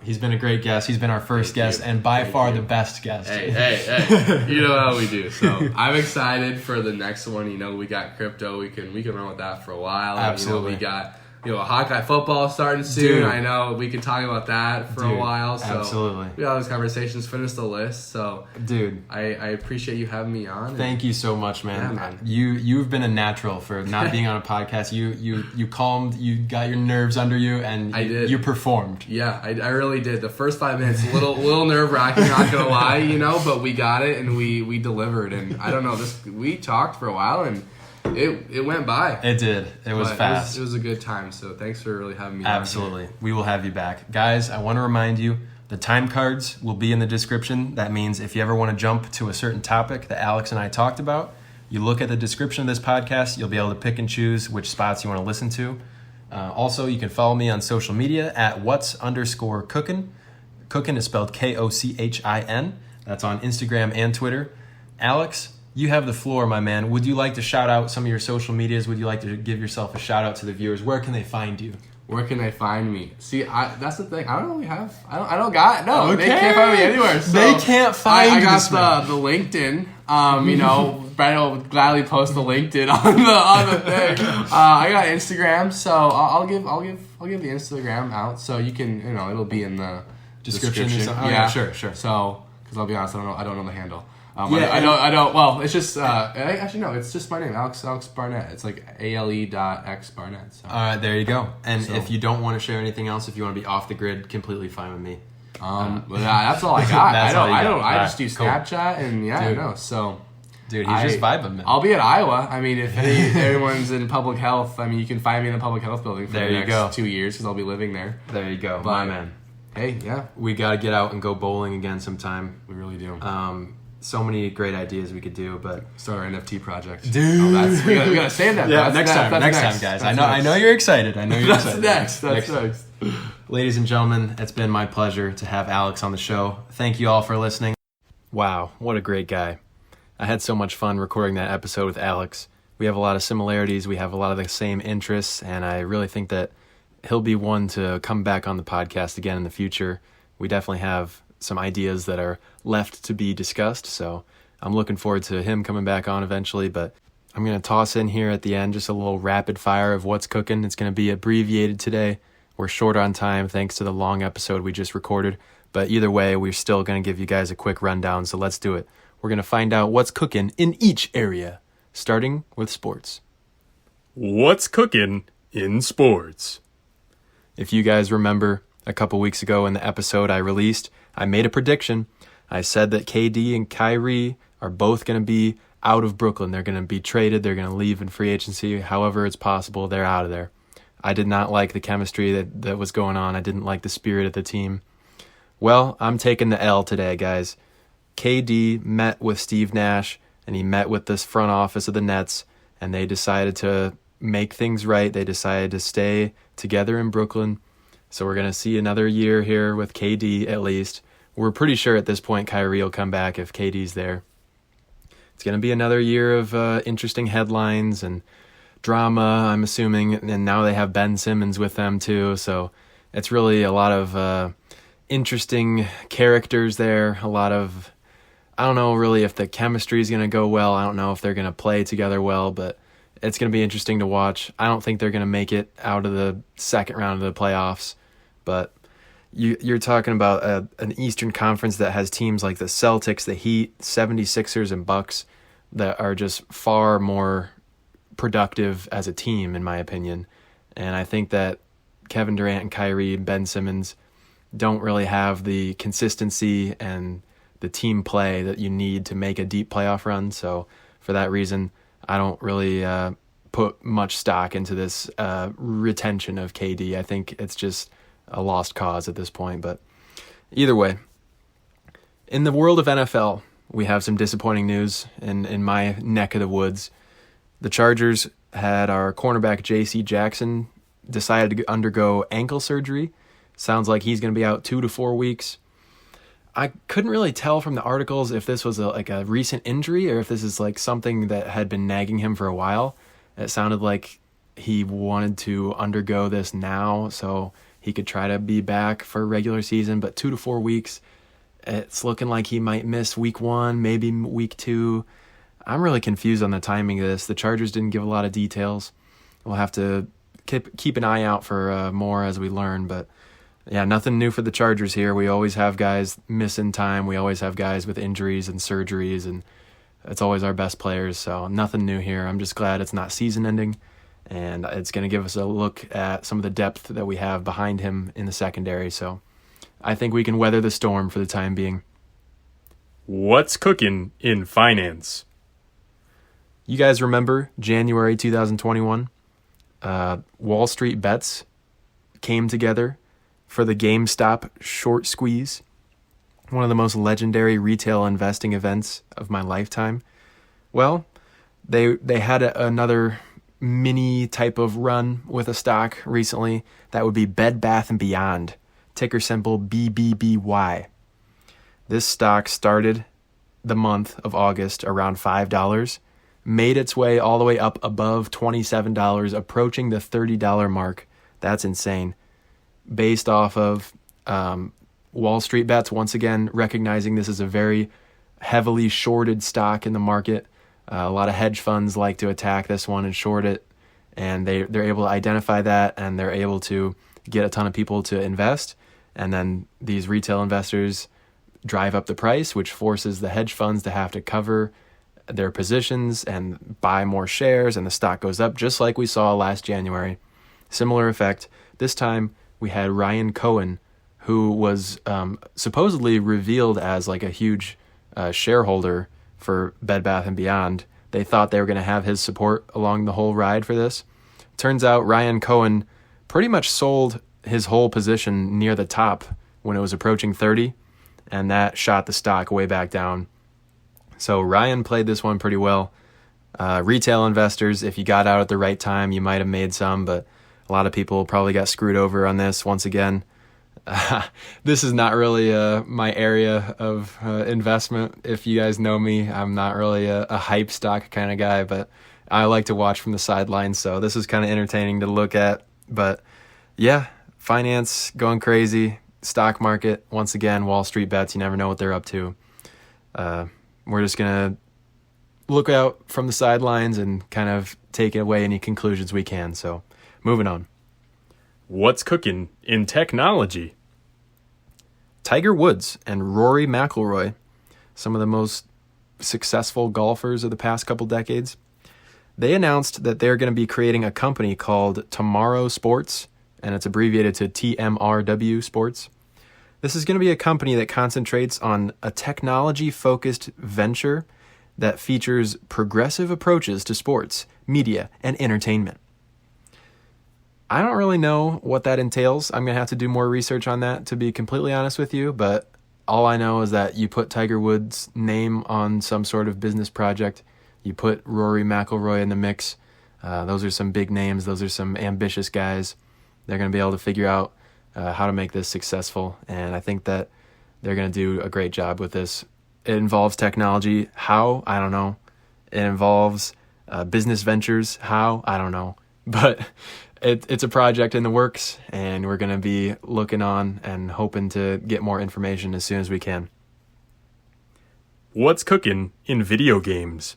He's been a great guest. He's been our first guest and by far the best guest. Hey. You know how we do. So I'm excited for the next one. You know, we got crypto. We can run with that for a while. Absolutely. And, we got Hawkeye football starting soon. Dude. I know we can talk about that for a while. So absolutely. We got all these conversations. Finish the list. So dude, I appreciate you having me on. Thank you so much, man. Yeah, man. You've been a natural for not being on a podcast. You calmed. You got your nerves under you, and I did. You performed. Yeah, I really did. The first 5 minutes, a little nerve wracking. Not gonna lie, but we got it and we delivered. And I don't know, we talked for a while and. It went by. It did. It was fast. It was a good time. So thanks for really having me. Absolutely. We will have you back. Guys, I want to remind you, the time cards will be in the description. That means if you ever want to jump to a certain topic that Alex and I talked about, you look at the description of this podcast, you'll be able to pick and choose which spots you want to listen to. Also, you can follow me on social media at what's_cookin. Cookin is spelled Kochin. That's on Instagram and Twitter. Alex, you have the floor, my man. Would you like to shout out some of your social medias? Would you like to give yourself a shout out to the viewers? Where can they find you? Where can they find me? See, that's the thing. I don't really have. I don't got. No, okay. They can't find me anywhere. So they can't find. I got the LinkedIn. Brandon will gladly post the LinkedIn on the thing. I got Instagram, so I'll give the Instagram out, so you can it'll be in the description. Yeah, sure. So, because I'll be honest, I don't know the handle. I don't. Well, it's just actually no. It's just my name, Alex Barnett. It's like ALE.X Barnett. So. All right, there you go. And if you don't want to share anything else, if you want to be off the grid, completely fine with me. That's all I got. I just do Cool. Snapchat and Dude. I know. So, dude, he's just vibing, man. I'll be at Iowa. I mean, if everyone's in public health, you can find me in the public health building for the next 2 years because I'll be living there. There you go, But, my man. Hey, yeah, We got to get out and go bowling again sometime. we really do. So many great ideas we could do, but Start our NFT project. dude, we gotta save that. Yeah, next time, guys. I know you're excited. That's next. That's next. Ladies and gentlemen, it's been my pleasure to have Alex on the show. Thank you all for listening. Wow, what a great guy. I had so much fun recording that episode with Alex. We have a lot of similarities. We have a lot of the same interests, and I really think that he'll be one to come back on the podcast again in the future. We definitely have some ideas that are left to be discussed, so I'm looking forward to him coming back on eventually, but I'm going to toss in here at the end just a little rapid fire of what's cooking. It's going to be abbreviated today. We're short on time thanks to the long episode we just recorded, but either way, we're still going to give you guys a quick rundown, so let's do it. We're going to find out what's cooking in each area, starting with sports. What's cooking in sports? If you guys remember, a couple weeks ago in the episode I released, I made a prediction. I said that KD and Kyrie are both going to be out of Brooklyn. They're going to be traded. They're going to leave in free agency. However it's possible, they're out of there. I did not like the chemistry that was going on. I didn't like the spirit of the team. Well, I'm taking the L today, guys. KD met with Steve Nash, and he met with this front office of the Nets, and they decided to make things right. They decided to stay together in Brooklyn. So we're going to see another year here with KD at least. We're pretty sure at this point Kyrie will come back if KD's there. It's going to be another year of interesting headlines and drama, I'm assuming. And now they have Ben Simmons with them too. So it's really a lot of interesting characters there. A lot of, I don't know really if the chemistry is going to go well. I don't know if they're going to play together well, but it's going to be interesting to watch. I don't think they're going to make it out of the second round of the playoffs. But you're talking about an Eastern Conference that has teams like the Celtics, the Heat, 76ers, and Bucks that are just far more productive as a team, in my opinion. And I think that Kevin Durant and Kyrie and Ben Simmons don't really have the consistency and the team play that you need to make a deep playoff run. So for that reason, I don't really put much stock into this retention of KD. I think it's just a lost cause at this point. But either way, in the world of NFL, we have some disappointing news in my neck of the woods. The Chargers had our cornerback J.C. Jackson decided to undergo ankle surgery. Sounds like he's going to be out 2 to 4 weeks. I couldn't really tell from the articles if this was a recent injury or if this is like something that had been nagging him for a while. It sounded like he wanted to undergo this now so he could try to be back for regular season, but 2 to 4 weeks, it's looking like he might miss week 1, maybe week 2. I'm really confused on the timing of this. The Chargers didn't give a lot of details. We'll have to keep an eye out for more as we learn, but yeah, nothing new for the Chargers here. We always have guys missing time. We always have guys with injuries and surgeries, and it's always our best players, so nothing new here. I'm just glad it's not season ending, and it's going to give us a look at some of the depth that we have behind him in the secondary, so I think we can weather the storm for the time being. What's cooking in finance? You guys remember January 2021? Wall Street bets came together for the GameStop short squeeze, one of the most legendary retail investing events of my lifetime. Well, they had another mini type of run with a stock recently that would be Bed Bath & Beyond, ticker symbol BBBY. This stock started the month of August around $5, made its way all the way up above $27, approaching the $30 mark. That's insane. Based off of Wall Street bets, once again, recognizing this is a very heavily shorted stock in the market. A lot of hedge funds like to attack this one and short it, and they're able to identify that, and they're able to get a ton of people to invest, and then these retail investors drive up the price, which forces the hedge funds to have to cover their positions and buy more shares, and the stock goes up, just like we saw last January. Similar effect. This time we had Ryan Cohen, who was supposedly revealed as like a huge shareholder for Bed Bath & Beyond. They thought they were going to have his support along the whole ride for this. Turns out Ryan Cohen pretty much sold his whole position near the top when it was approaching 30, and that shot the stock way back down. So Ryan played this one pretty well. Retail investors, if you got out at the right time, you might have made some, but a lot of people probably got screwed over on this once again. This is not really my area of investment. If you guys know me, I'm not really a hype stock kind of guy, but I like to watch from the sidelines, so this is kind of entertaining to look at. But yeah, finance going crazy, stock market, once again, Wall Street bets, you never know what they're up to. We're just going to look out from the sidelines and kind of take away any conclusions we can. So moving on. What's cooking in technology? Tiger Woods and Rory McIlroy, some of the most successful golfers of the past couple decades, they announced that they're going to be creating a company called Tomorrow Sports, and it's abbreviated to TMRW Sports. This is going to be a company that concentrates on a technology-focused venture that features progressive approaches to sports, media, and entertainment. I don't really know what that entails. I'm going to have to do more research on that, to be completely honest with you, but all I know is that you put Tiger Woods' name on some sort of business project, you put Rory McIlroy in the mix. Those are some big names. Those are some ambitious guys. They're going to be able to figure out how to make this successful, and I think that they're going to do a great job with this. It involves technology. How? I don't know. It involves business ventures. How? I don't know. But it's a project in the works, and we're going to be looking on and hoping to get more information as soon as we can. What's cooking in video games?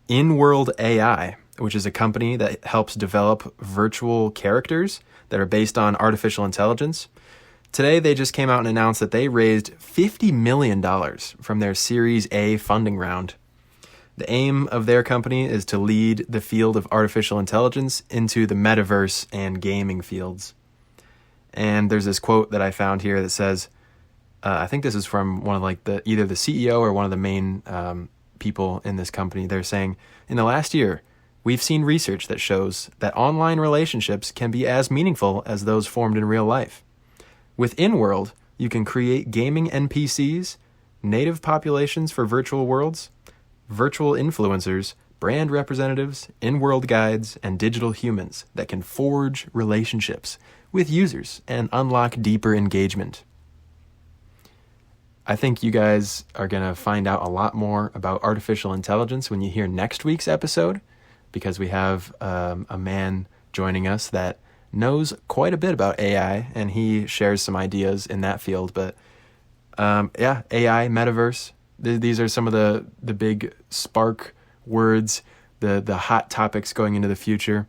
In-World AI, which is a company that helps develop virtual characters that are based on artificial intelligence. Today, they just came out and announced that they raised $50 million from their Series A funding round. The aim of their company is to lead the field of artificial intelligence into the metaverse and gaming fields. And there's this quote that I found here that says, I think this is from one of either the CEO or one of the main people in this company. They're saying, in the last year, we've seen research that shows that online relationships can be as meaningful as those formed in real life. With In-World, you can create gaming NPCs, native populations for virtual worlds, virtual influencers, brand representatives, in-world guides, and digital humans that can forge relationships with users and unlock deeper engagement. I think you guys are going to find out a lot more about artificial intelligence when you hear next week's episode. because we have a man joining us that knows quite a bit about AI, and he shares some ideas in that field. But AI, metaverse, these are some of the big spark words, the hot topics going into the future.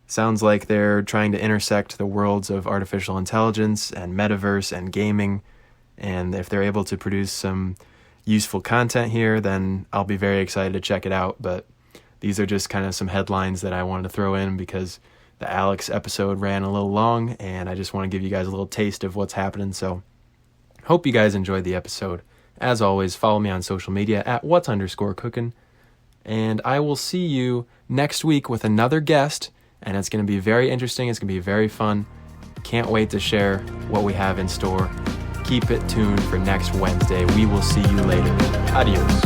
Sounds like they're trying to intersect the worlds of artificial intelligence and metaverse and gaming. And if they're able to produce some useful content here, then I'll be very excited to check it out. But these are just kind of some headlines that I wanted to throw in because the Alex episode ran a little long, and I just want to give you guys a little taste of what's happening. So hope you guys enjoyed the episode. As always, follow me on social media at what's_cooking. And I will see you next week with another guest. And it's going to be very interesting. It's going to be very fun. Can't wait to share what we have in store. Keep it tuned for next Wednesday. We will see you later. Adios.